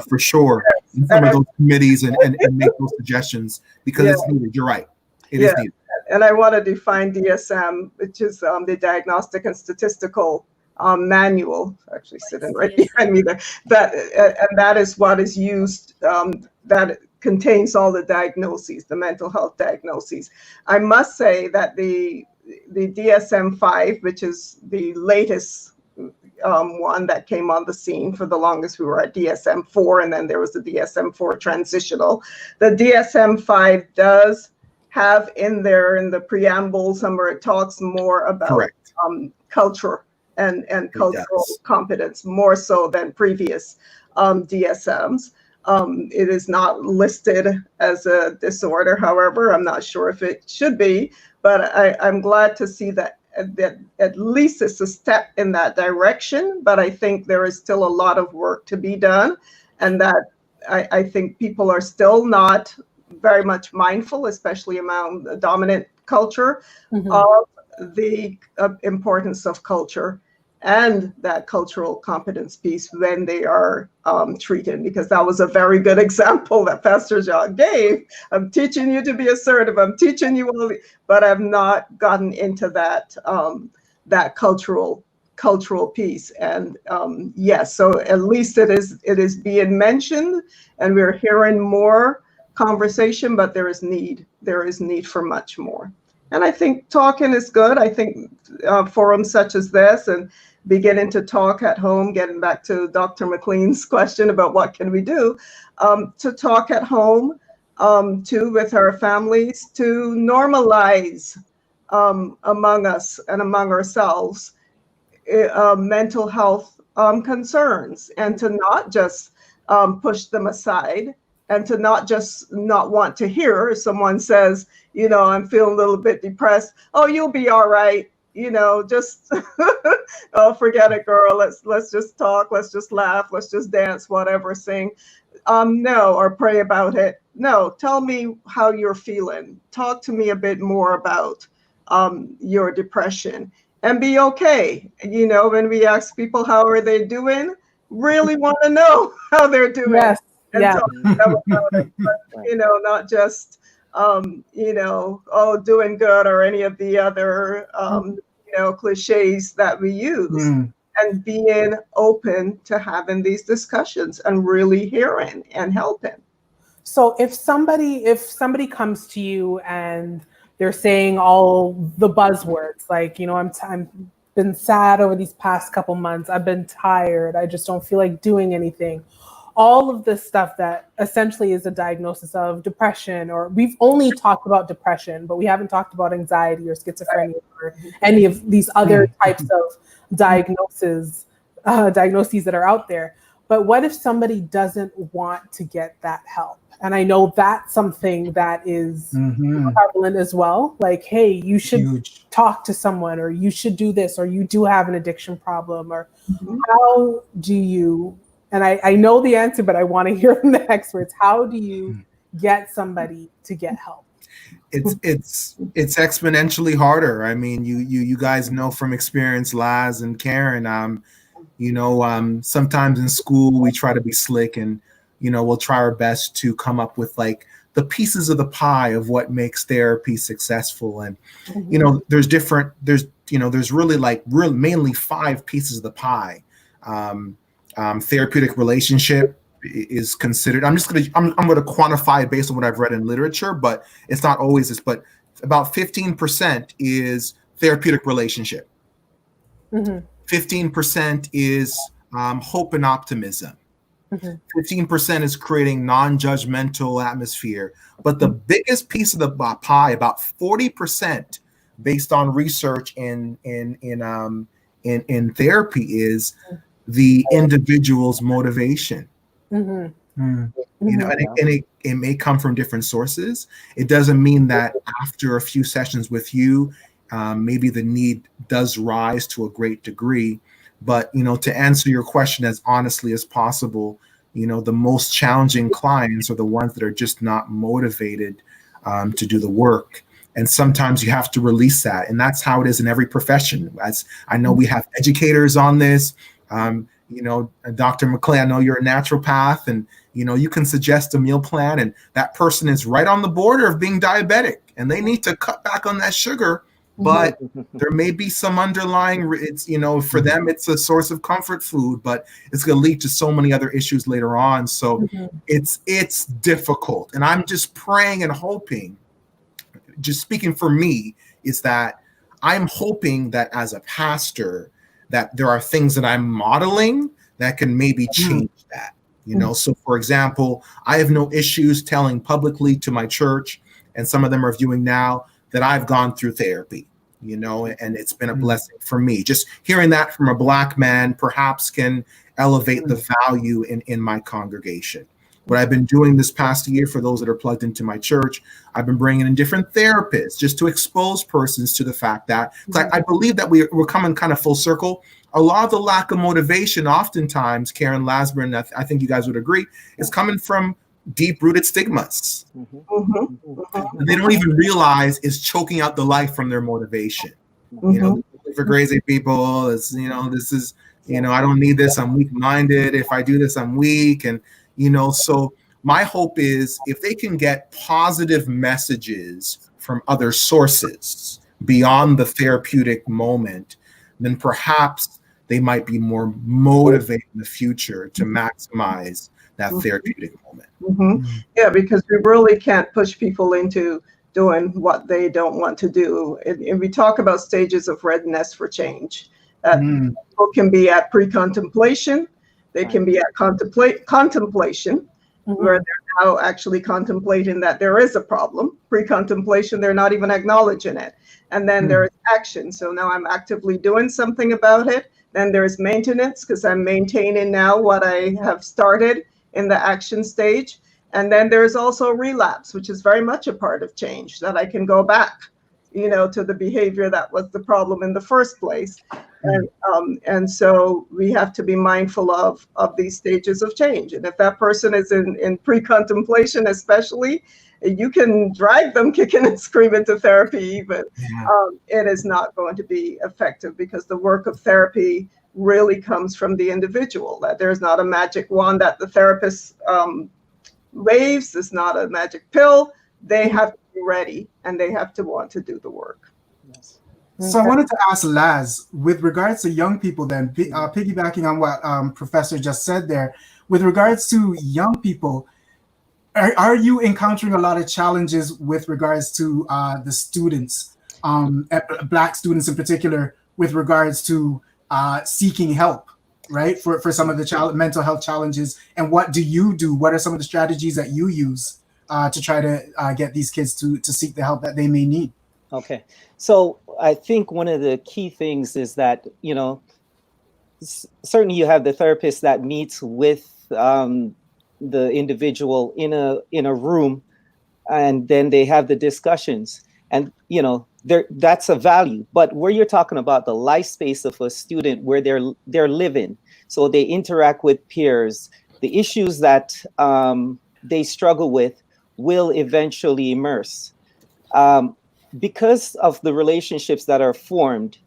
for sure, in some of those committees and make those suggestions because it's needed. You're right. It is needed. And I want to define DSM, which is the Diagnostic and Statistical Manual, actually sitting right behind me there. That is what is used, that contains all the diagnoses, the mental health diagnoses. I must say that the DSM-5, which is the latest one that came on the scene. For the longest, we were at DSM-4, and then there was the DSM-4 transitional. The DSM-5 does have in there in the preamble somewhere it talks more about culture and cultural competence, more so than previous DSMs. It is not listed as a disorder. However, I'm not sure if it should be, but I'm glad to see that at least it's a step in that direction. But I think there is still a lot of work to be done, and that I think people are still not very much mindful, especially among the dominant culture, of the importance of culture and that cultural competence piece when they are treated, because that was a very good example that Pastor John gave. I'm teaching you to be assertive. I'm teaching you all, but I've not gotten into that that cultural piece. And yes, so at least it is being mentioned, and we're hearing more conversation, but there is need for much more. And I think talking is good. I think forums such as this and beginning to talk at home, getting back to Dr. McLean's question about what can we do, to talk at home, too, with our families, to normalize among us and among ourselves mental health concerns, and to not just push them aside, and to not just not want to hear if someone says, I'm feeling a little bit depressed. Oh, you'll be all right. Just oh, forget it, girl. Let's just talk. Let's just laugh. Let's just dance, whatever, sing. No, or pray about it. No, tell me how you're feeling. Talk to me a bit more about your depression, and be okay. When we ask people how are they doing, really want to know how they're doing. Yes. And Yeah. talk about it, but, not just oh, doing good, or any of the other cliches that we use. And being open to having these discussions and really hearing and helping. So if somebody comes to you and they're saying all the buzzwords, like, I'm been sad over these past couple months, I've been tired, I just don't feel like doing anything, all of this stuff that essentially is a diagnosis of depression, or we've only talked about depression, but we haven't talked about anxiety or schizophrenia or any of these other types of diagnoses that are out there. But what if somebody doesn't want to get that help? And I know that's something that is prevalent as well. Like, hey, you should talk to someone, or you should do this, or you do have an addiction problem, or how do you, and I know the answer, but I want to hear from the experts. How do you get somebody to get help? It's exponentially harder. I mean, you guys know from experience, Laz and Karen, sometimes in school we try to be slick, and we'll try our best to come up with like the pieces of the pie of what makes therapy successful. And there's really mainly 5 pieces of the pie. Therapeutic relationship is considered. I'm going to quantify it based on what I've read in literature, but it's not always this. But about 15% is therapeutic relationship. 15% is hope and optimism. 15% is creating non-judgmental atmosphere. But the biggest piece of the pie, about 40%, based on research in therapy, is the individual's motivation. And it may come from different sources. It doesn't mean that after a few sessions with you, maybe the need does rise to a great degree. But, to answer your question as honestly as possible, the most challenging clients are the ones that are just not motivated to do the work. And sometimes you have to release that. And that's how it is in every profession. As I know, we have educators on this. Dr. McClay, I know you're a naturopath, and you can suggest a meal plan, and that person is right on the border of being diabetic, and they need to cut back on that sugar. But there may be some underlying, for them, it's a source of comfort food, but it's going to lead to so many other issues later on. So it's difficult. And I'm just praying and hoping, just speaking for me, is that I'm hoping that as a pastor, that there are things that I'm modeling that can maybe change that. So for example, I have no issues telling publicly to my church, and some of them are viewing now, that I've gone through therapy. you know, and it's been a blessing for me. Just hearing that from a Black man perhaps can elevate the value in my congregation. What I've been doing this past year, for those that are plugged into my church, I've been bringing in different therapists just to expose persons to the fact that, I believe that we're coming kind of full circle. A lot of the lack of motivation, oftentimes, Karen Lasburn, I think you guys would agree, is coming from deep-rooted stigmas. They don't even realize is choking out the life from their motivation. You know, for crazy people, it's, you know, this is, you know, I don't need this, I'm weak-minded. If I do this, I'm weak. And, you know, so my hope is if they can get positive messages from other sources beyond the therapeutic moment, then perhaps they might be more motivated in the future to maximize that therapeutic moment. Yeah, because we really can't push people into doing what they don't want to do. And we talk about stages of readiness for change. People can be at pre-contemplation. They can be at contemplation, where they're now actually contemplating that there is a problem. Pre-contemplation, they're not even acknowledging it. And then there is action. So now I'm actively doing something about it. Then there's maintenance, because I'm maintaining now what I have started in the action stage. And then there's also relapse, which is very much a part of change, that I can go back, you know, to the behavior that was the problem in the first place. And so we have to be mindful of these stages of change. And if that person is in pre-contemplation, especially, you can drag them kicking and screaming to therapy even. It is not going to be effective, because the work of therapy really comes from the individual, that there's not a magic wand that the therapist waves. It's not a magic pill. They have to be ready, and they have to want to do the work. So I wanted to ask Laz, with regards to young people then, piggybacking on what Professor just said there, with regards to young people, are you encountering a lot of challenges with regards to the students, Black students in particular, with regards to seeking help, right, for some of the mental health challenges? And what do you do? What are some of the strategies that you use to try to get these kids to seek the help that they may need? Okay, so I think one of the key things is that, you know, certainly you have the therapist that meets with the individual in a room, and then they have the discussions, and, you know, that's a value. But where you're talking about the life space of a student, where they're living, so they interact with peers, the issues that they struggle with will eventually immerse. Because of the relationships that are formed,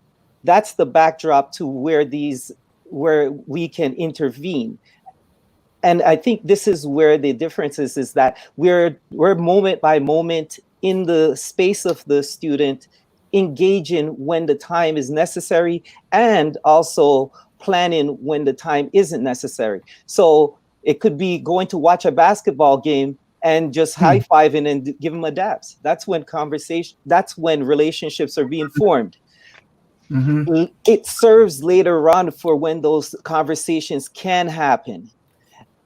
that's the backdrop to where we can intervene. And I think this is where the difference is that we're moment by moment in the space of the student, engaging when the time is necessary, and also planning when the time isn't necessary. So it could be going to watch a basketball game and just high-fiving and give them a dabs. That's when relationships are being formed. It serves later on for when those conversations can happen,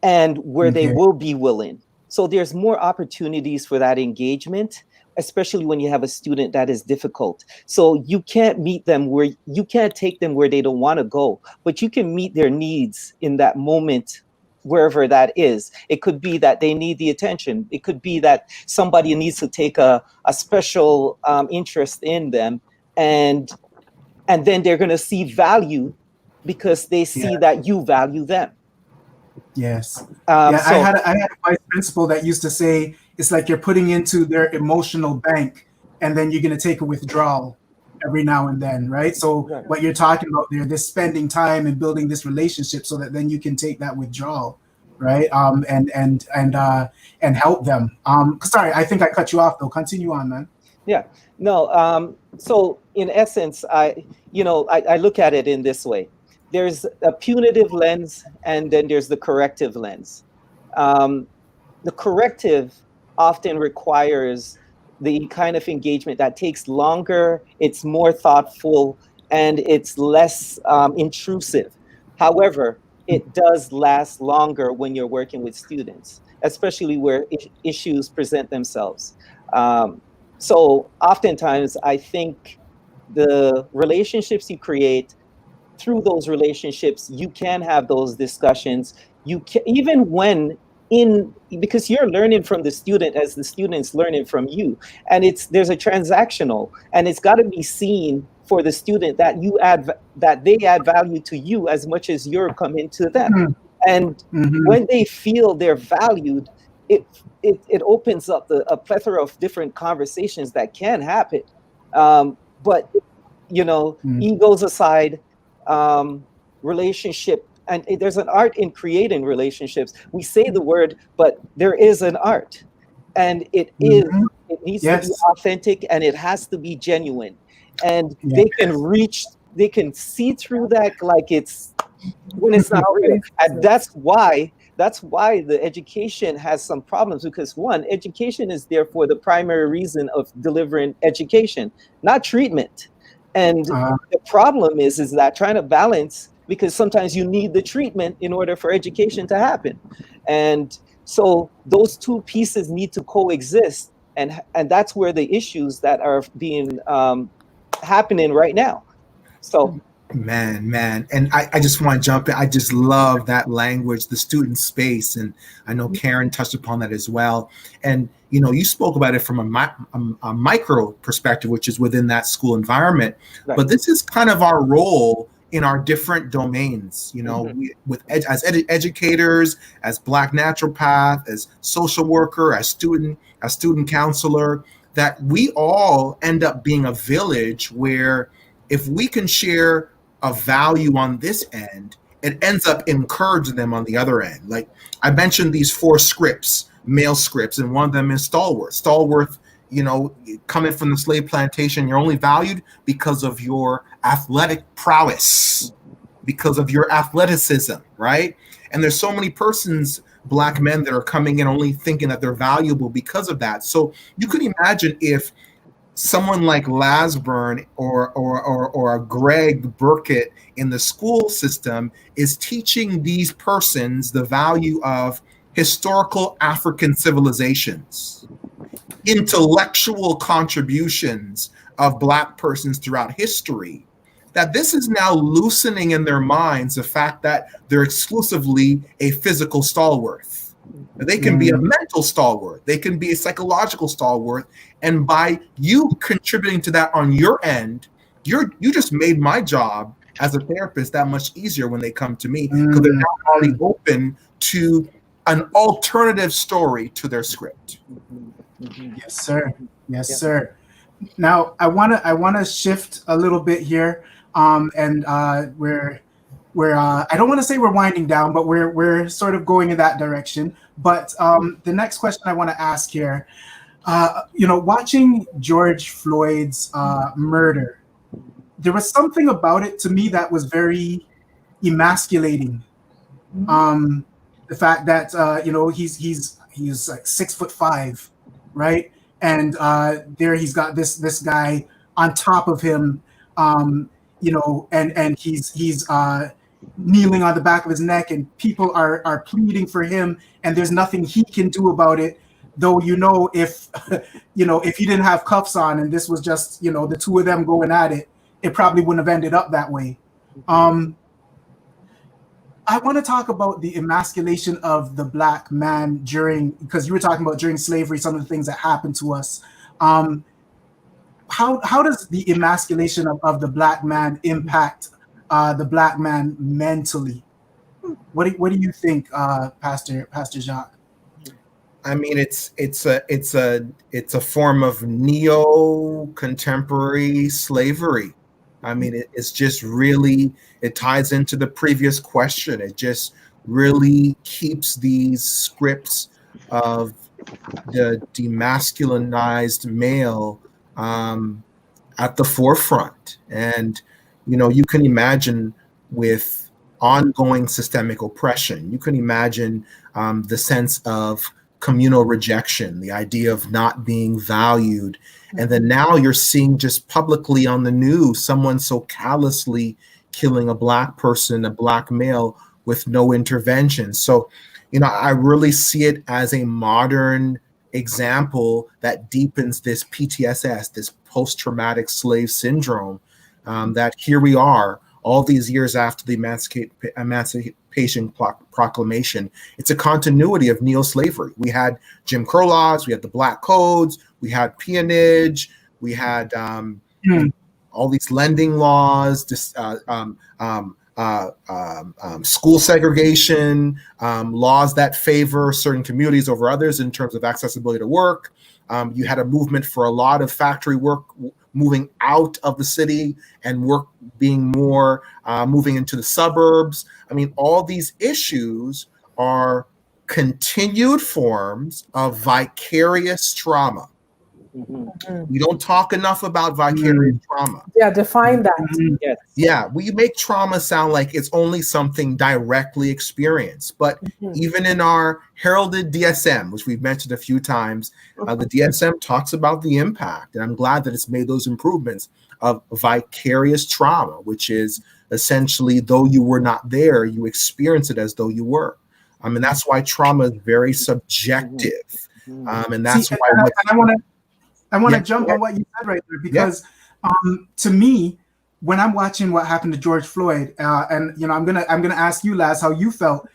and where they will be willing. So there's more opportunities for that engagement, especially when you have a student that is difficult. So you can't take them where they don't want to go, but you can meet their needs in that moment, wherever that is. It could be that they need the attention. It could be that somebody needs to take a special interest in them, and then they're going to see value because they see that you value them. Yes. I had a vice principal that used to say, it's like you're putting into their emotional bank, and then you're going to take a withdrawal every now and then, right? So what you're talking about there, this spending time and building this relationship so that then you can take that withdrawal, right? And help them. Sorry, I think I cut you off though. Continue on, man. Yeah. No. So in essence, I look at it in this way. There's a punitive lens, and then there's the corrective lens. The corrective often requires the kind of engagement that takes longer, it's more thoughtful, and it's less intrusive. However, it does last longer when you're working with students, especially where issues present themselves. So oftentimes, I think the relationships you create, through those relationships, you can have those discussions. You can, even when because you're learning from the student as the student's learning from you, and there's a transactional, and it's got to be seen for the student that that they add value to you as much as you're coming to them. And when they feel they're valued, it opens up a plethora of different conversations that can happen. But egos aside, relationship, and there's an art in creating relationships. We say the word, but there is an art, and it needs to be authentic, and it has to be genuine, and they can see through that, like it's when it's not real. And that's why the education has some problems, because one, education is therefore the primary reason of delivering education, not treatment. And the problem is that trying to balance, because sometimes you need the treatment in order for education to happen. And so those two pieces need to coexist. And that's where the issues that are being happening right now. So Man. And I just want to jump in. I just love that language, the student space. And I know Karen touched upon that as well. And, you spoke about it from a micro perspective, which is within that school environment. Right. But this is kind of our role in our different domains, as educators, as Black naturopath, as social worker, as student counselor, that we all end up being a village where if we can share a value on this end, it ends up encouraging them on the other end. Like I mentioned these 4 scripts, male scripts, and one of them is stalwart. Stalwart, coming from the slave plantation, you're only valued because of your athletic prowess, because of your athleticism, right? And there's so many Black men that are coming in only thinking that they're valuable because of that. So you can imagine if someone like Lasburn or a Greg Burkett in the school system is teaching these persons the value of historical African civilizations, intellectual contributions of Black persons throughout history, that this is now loosening in their minds the fact that they're exclusively a physical stalwart. They can be a mental stalwart. They can be a psychological stalwart. And by you contributing to that on your end, you just made my job as a therapist that much easier when they come to me, because they're now already open to an alternative story to their script. Yes, sir. Yes, sir. Now I wanna shift a little bit here, and we're I don't want to say we're winding down, but we're sort of going in that direction. But the next question I want to ask here, watching George Floyd's murder, there was something about it to me that was very emasculating. The fact that he's like 6'5", right? And there he's got this guy on top of him, and he's kneeling on the back of his neck, and people are pleading for him, and there's nothing he can do about it. Though if if he didn't have cuffs on and this was just the two of them going at it, it probably wouldn't have ended up that way. I want to talk about the emasculation of the Black man because you were talking about during slavery, some of the things that happened to us. How does the emasculation of the Black man impact the Black man mentally? What do you think, Pastor Jacques? I mean, it's a form of neo-contemporary slavery. I mean, it's just really, it ties into the previous question. It just really keeps these scripts of the demasculinized male at the forefront. And, you can imagine with ongoing systemic oppression, you can imagine the sense of communal rejection, the idea of not being valued. And then now you're seeing just publicly on the news, someone so callously killing a Black person, a Black male, with no intervention. So, I really see it as a modern example that deepens this PTSS, this post-traumatic slave syndrome, that here we are all these years after the Emancipation Proclamation. It's a continuity of neo-slavery. We had Jim Crow laws, we had the Black Codes, we had peonage, we had all these lending laws, school segregation, laws that favor certain communities over others in terms of accessibility to work. You had a movement for a lot of factory work moving out of the city and work being more moving into the suburbs. I mean, all these issues are continued forms of vicarious trauma. We don't talk enough about vicarious trauma. Yeah, define that. Yes. Yeah, we make trauma sound like it's only something directly experienced. But even in our heralded DSM, which we've mentioned a few times, the DSM talks about the impact. And I'm glad that it's made those improvements of vicarious trauma, which is essentially, though you were not there, you experience it as though you were. And that's why trauma is very subjective. And that's why I want to jump on what you said right there, because to me, when I'm watching what happened to George Floyd, and I'm gonna ask you, Laz, how you felt.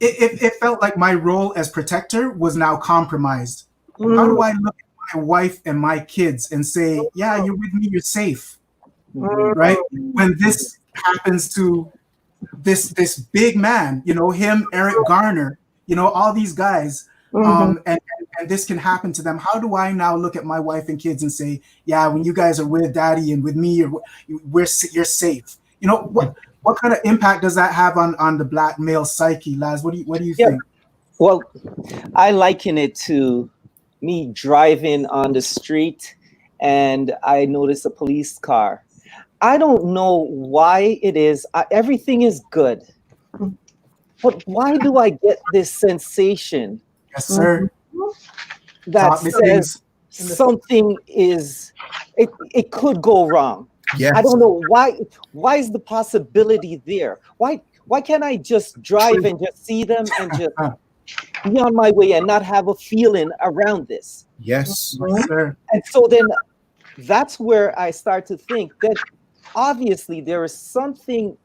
It felt like my role as protector was now compromised. How do I look at my wife and my kids and say, yeah, you're with me, you're safe, right? When this happens to this big man, him, Eric Garner, all these guys. And this can happen to them. How do I now look at my wife and kids and say, yeah, when you guys are with daddy and with me, you're safe? What kind of impact does that have on the Black male psyche, Laz? What do you think? Well, I liken it to me driving on the street and I notice a police car. I don't know why it is. Everything is good. But why do I get this sensation? Yes, sir. That says something it could go wrong. Yes. I don't know why is the possibility there? Why can't I just drive and just see them and just be on my way and not have a feeling around this? Yes. Sir. And so then that's where I start to think that obviously there is something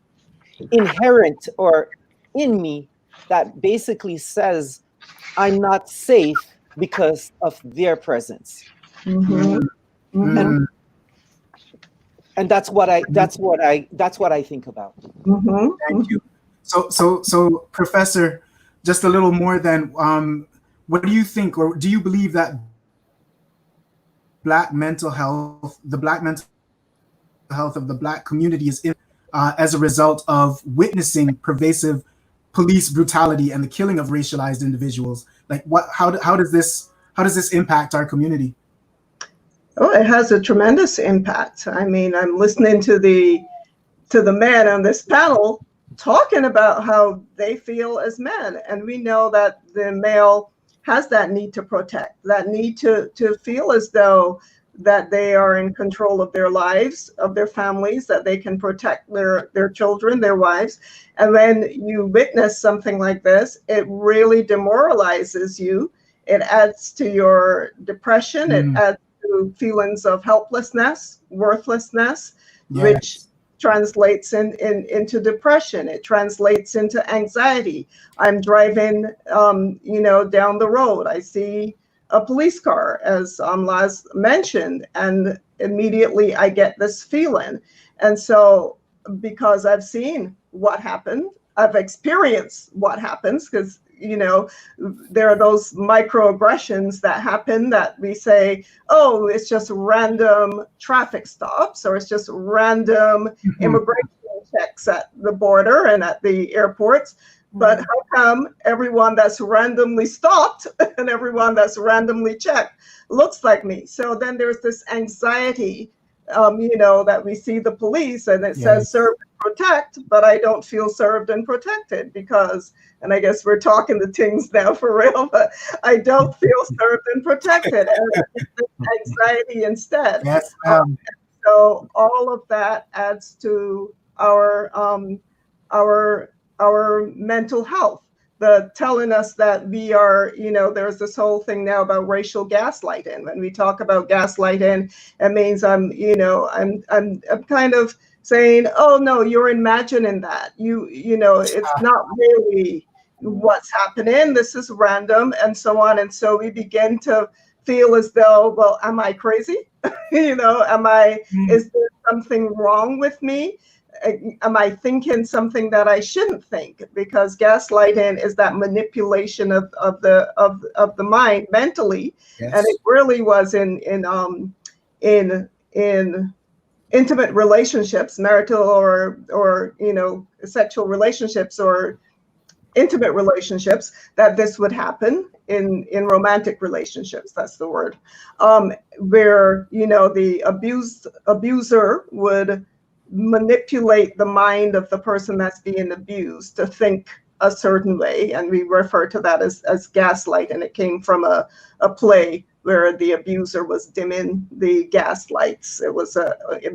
inherent or in me that basically says I'm not safe because of their presence. And that's what I think about. Thank you. So Professor, just a little more than what do you think, or do you believe that the Black mental health of the Black community is as a result of witnessing pervasive police brutality and the killing of racialized individuals? Like, how does this impact our community? Oh, it has a tremendous impact. I mean, I'm listening to the men on this panel talking about how they feel as men, and we know that the male has that need to protect, that need to feel as though that they are in control of their lives, of their families, that they can protect their children, their wives. And when you witness something like this, it really demoralizes you. It adds to your depression. It adds to feelings of helplessness, worthlessness, which translates into depression. It translates into anxiety. I'm driving, down the road. I see a police car, as Laz mentioned, and immediately I get this feeling. And so, because I've seen what happened, I've experienced what happens, because there are those microaggressions that happen that we say, oh, it's just random traffic stops, or it's just random immigration checks at the border and at the airports. But how come everyone that's randomly stopped and everyone that's randomly checked looks like me? So then there's this anxiety, that we see the police and it says serve and protect, but I don't feel served and protected because, and I guess we're talking to Tingz now for real, but I don't feel served and protected. And it's this anxiety instead. Yes. So all of that adds to our mental health, the telling us that we are, there's this whole thing now about racial gaslighting. When we talk about gaslighting, it means I'm kind of saying, oh no, you're imagining that. It's not really what's happening. This is random and so on. And so we begin to feel as though, well, am I crazy? Is there something wrong with me? Am I thinking something that I shouldn't think? Because gaslighting is that manipulation of the mind mentally, Yes. and it really was in intimate relationships, marital or sexual relationships or intimate relationships, that this would happen. In romantic relationships, that's the word, where the abuser would manipulate the mind of the person that's being abused to think a certain way, and we refer to that as gaslight. And it came from a play where the abuser was dimming the gas lights. It was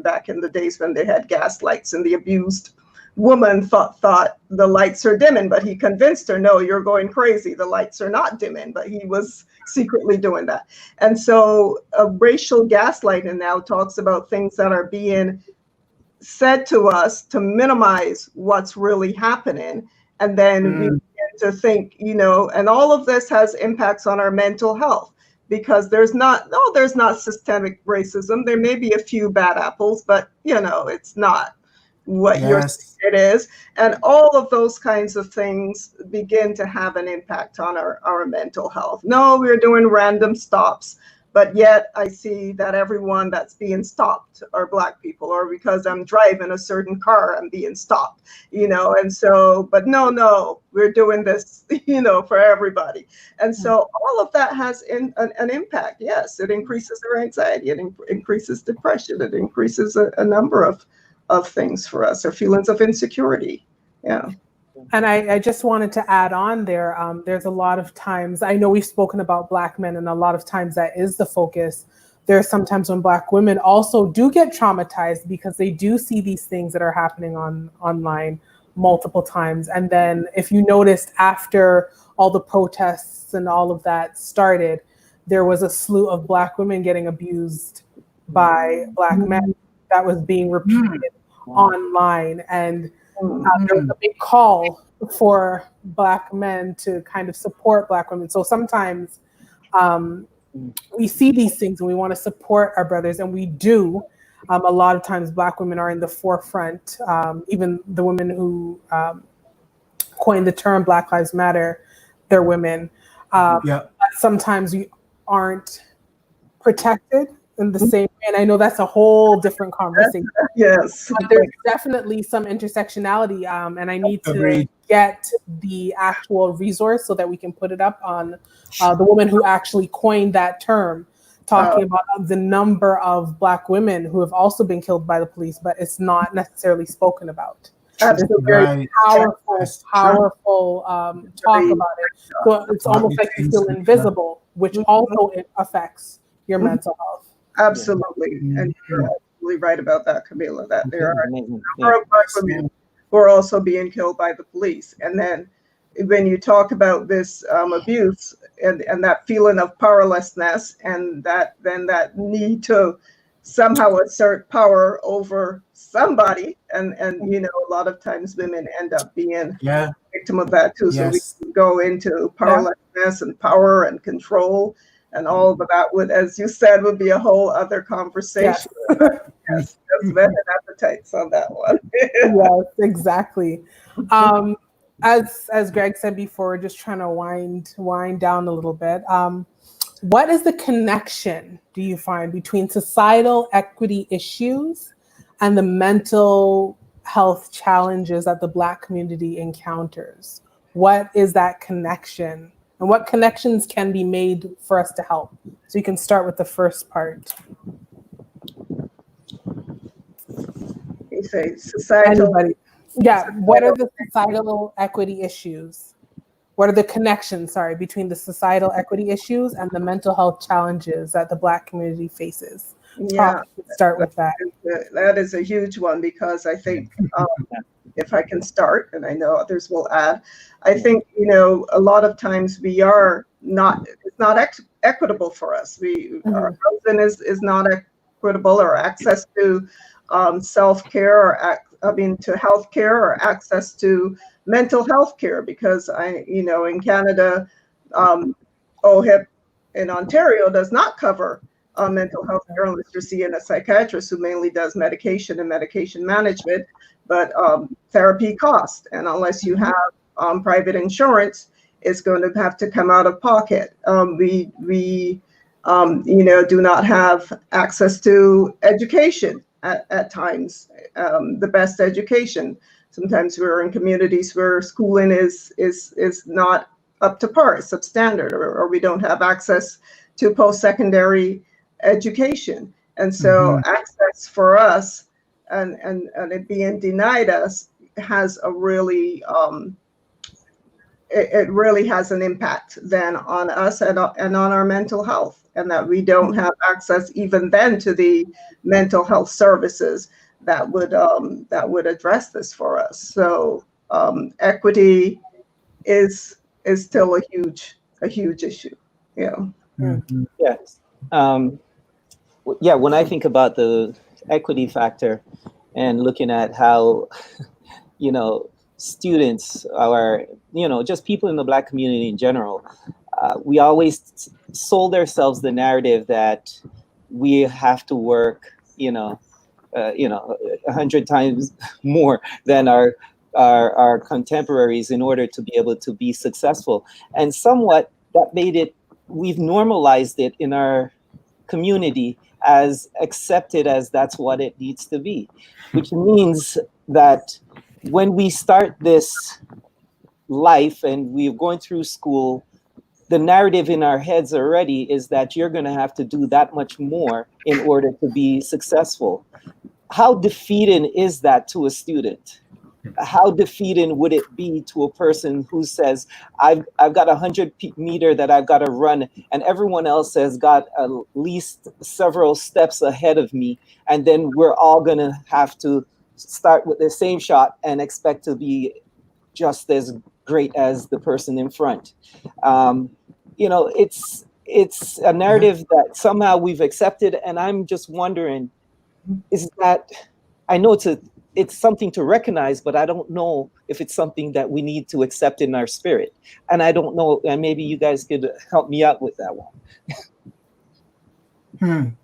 back in the days when they had gas lights, and the abused woman thought the lights are dimming, but he convinced her, no, you're going crazy, the lights are not dimming, but he was secretly doing that. And so racial gaslighting now talks about things that are being said to us to minimize what's really happening. And then we begin to think, and all of this has impacts on our mental health, because there's not systemic racism. There may be a few bad apples, but it's not what you're saying it is. And all of those kinds of things begin to have an impact on our mental health. No, we're doing random stops, but yet I see that everyone that's being stopped are Black people, or because I'm driving a certain car, I'm being stopped, and so, but no, we're doing this, for everybody. And so all of that has an impact. Yes, it increases our anxiety, it increases depression, it increases a number of things for us, or feelings of insecurity. Yeah. And I just wanted to add on there, there's a lot of times, I know we've spoken about Black men, and a lot of times that is the focus. There's sometimes when Black women also do get traumatized because they do see these things that are happening online multiple times. And then if you noticed, after all the protests and all of that started, there was a slew of Black women getting abused by Black men that was being repeated online. And there was a big call for Black men to kind of support Black women. So sometimes we see these things and we want to support our brothers, and we do. A lot of times Black women are in the forefront. Even the women who coined the term Black Lives Matter, they're women. But sometimes we aren't protected in the same way. And I know that's a whole different conversation. Yes. But there's definitely some intersectionality, and I need to get the actual resource so that we can put it up on the woman who actually coined that term, talking about the number of Black women who have also been killed by the police, but it's not necessarily spoken about. It's a very powerful talk about it. So it's almost like you feel invisible, which also affects your mental health. Absolutely. And you're absolutely right about that, Camila, that there are a number of Black women who are also being killed by the police. And then when you talk about this abuse and that feeling of powerlessness, and that need to somehow assert power over somebody, and a lot of times women end up being victim of that too. So we can go into powerlessness and power and control. And all of that would, as you said, would be a whole other conversation. Yes, men and appetites on that one. Yes, exactly. As Greg said before, we're just trying to wind down a little bit. What is the connection, do you find, between societal equity issues and the mental health challenges that the Black community encounters? What is that connection? And what connections can be made for us to help? So you can start with the first part. You say societal. Anybody? Yeah. What are the societal equity issues? What are the connections, between the societal equity issues and the mental health challenges that the Black community faces? Yeah. Start with that. That is a huge one, because I think if I can start, and I know others will add, I think, a lot of times it's not equitable for us. Our housing is not equitable, or access to self-care, or to healthcare, or access to mental health care, because in Canada, OHIP in Ontario does not cover mental health care unless you're seeing a psychiatrist who mainly does medication and medication management, but therapy costs, and unless you have private insurance, it's going to have to come out of pocket. We do not have access to education at times, the best education. Sometimes we're in communities where schooling is not up to par, substandard, or we don't have access to post-secondary education. And so access for us and it being denied us has a really, it really has an impact then on us and on our mental health, and that we don't have access even then to the mental health services that would address this for us. So equity is still a huge issue. Yeah. Yes. When I think about the equity factor and looking at how, students are, just people in the Black community in general, we always sold ourselves the narrative that we have to work, 100 times more than our contemporaries in order to be able to be successful. And somewhat that made it, we've normalized it in our community as accepted as that's what it needs to be, which means that when we start this life and we're going through school, the narrative in our heads already is that you're going to have to do that much more in order to be successful. How defeating is that to a student? How defeating would it be to a person who says, I've got 100 meter that I've got to run, and everyone else has got at least several steps ahead of me, and then we're all going to have to start with the same shot and expect to be just as great as the person in front. It's a narrative that somehow we've accepted, and I'm just wondering, is that, I know it's something to recognize, but I don't know if it's something that we need to accept in our spirit. And I don't know, and maybe you guys could help me out with that one.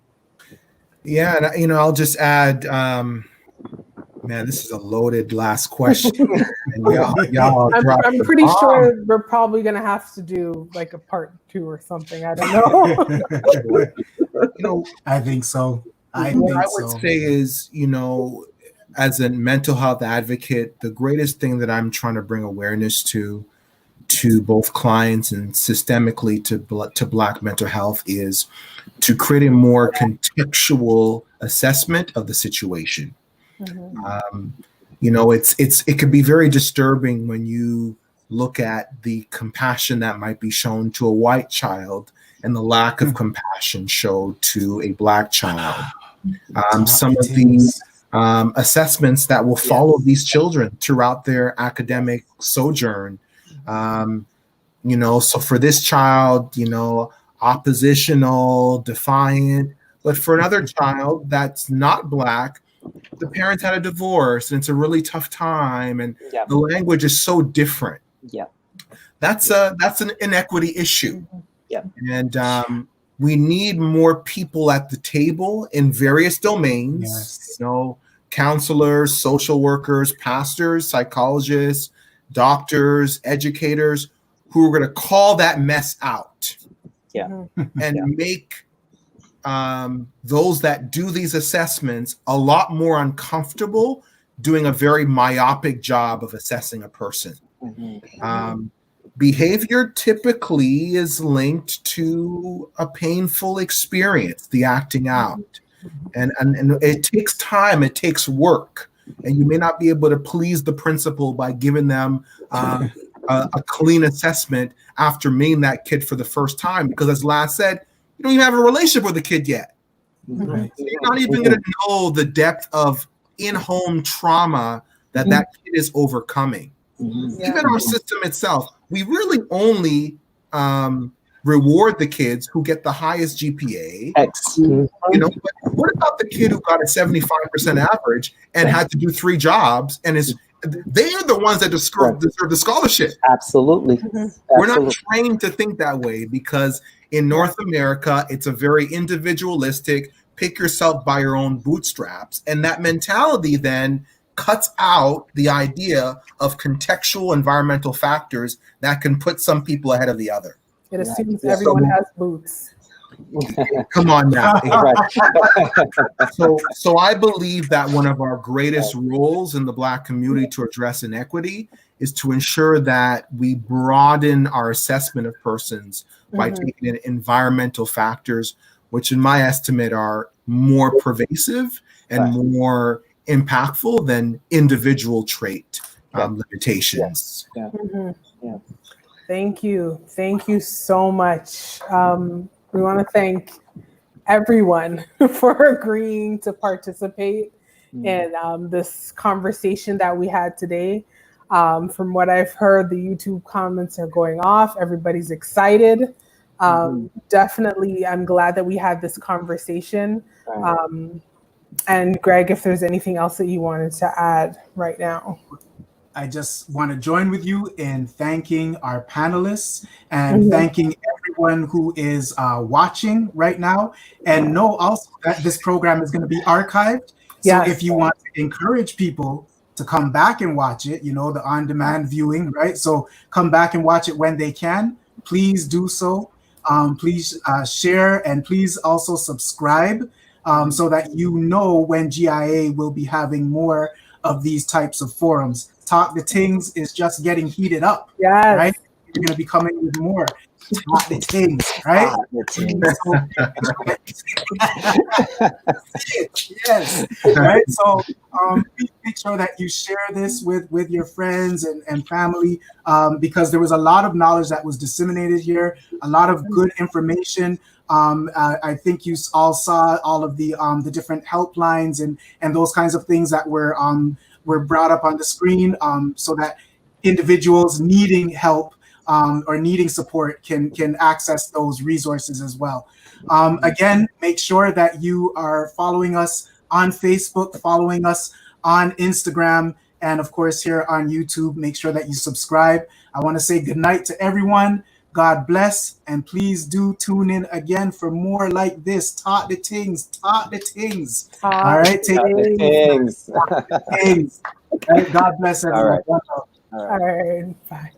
Yeah, and I'll just add, man, this is a loaded last question. And y'all I'm pretty sure we're probably gonna have to do like a part 2 or something. I don't know. I think so. What I would say is, as a mental health advocate, the greatest thing that I'm trying to bring awareness to both clients and systemically to Black mental health is to create a more contextual assessment of the situation. It could be very disturbing when you look at the compassion that might be shown to a white child and the lack of compassion shown to a Black child. Some of these assessments that will follow these children throughout their academic sojourn. So for this child, oppositional, defiant, but for another child that's not Black, the parents had a divorce and it's a really tough time, and the language is so different. That's an inequity issue. And we need more people at the table in various domains, counselors, social workers, pastors, psychologists, doctors, educators, who are going to call that mess out and make those that do these assessments a lot more uncomfortable doing a very myopic job of assessing a person. Behavior typically is linked to a painful experience, the acting out. And it takes time, it takes work. And you may not be able to please the principal by giving them a clean assessment after meeting that kid for the first time, because as Laz said, you don't even have a relationship with the kid yet. So you're not even going to know the depth of in-home trauma that that kid is overcoming. Even our system itself, we really only reward the kids who get the highest GPA. You know, but what about the kid who got a 75% average and had to do 3 jobs and is they are the ones that deserve the scholarship. Absolutely. We're not trained to think that way because in North America, it's a very individualistic, pick yourself by your own bootstraps. And that mentality then cuts out the idea of contextual environmental factors that can put some people ahead of the other. It assumes everyone has boots. Come on now. So I believe that one of our greatest roles in the Black community to address inequity is to ensure that we broaden our assessment of persons by taking in environmental factors, which in my estimate are more pervasive and more impactful than individual trait limitations. Thank you. Thank you so much. We want to thank everyone for agreeing to participate in this conversation that we had today. From what I've heard, the YouTube comments are going off. Everybody's excited. Definitely, I'm glad that we had this conversation. And Greg, if there's anything else that you wanted to add right now. I just want to join with you in thanking our panelists and thanking everyone who is watching right now. And know also that this program is going to be archived. So if you want to encourage people to come back and watch it, you know, the on-demand viewing, right? So come back and watch it when they can. Please do so. Please share and please also subscribe so that you know when GIA will be having more of these types of forums. Talk the Tingz is just getting heated up, right? You're going to be coming with more. Talk the Tingz, right? Yes, right? So please make sure that you share this with your friends and family because there was a lot of knowledge that was disseminated here, a lot of good information. I think you all saw all of the different helplines and those kinds of things that were brought up on the screen so that individuals needing help or needing support can access those resources as well. Again, make sure that you are following us on Facebook, following us on Instagram, and of course here on YouTube. Make sure that you subscribe. I want to say good night to everyone. God bless, and please do tune in again for more like this. Talk the Tingz, talk the Tingz. All right, take the Tingz. God bless everyone. All right. All right. Bye.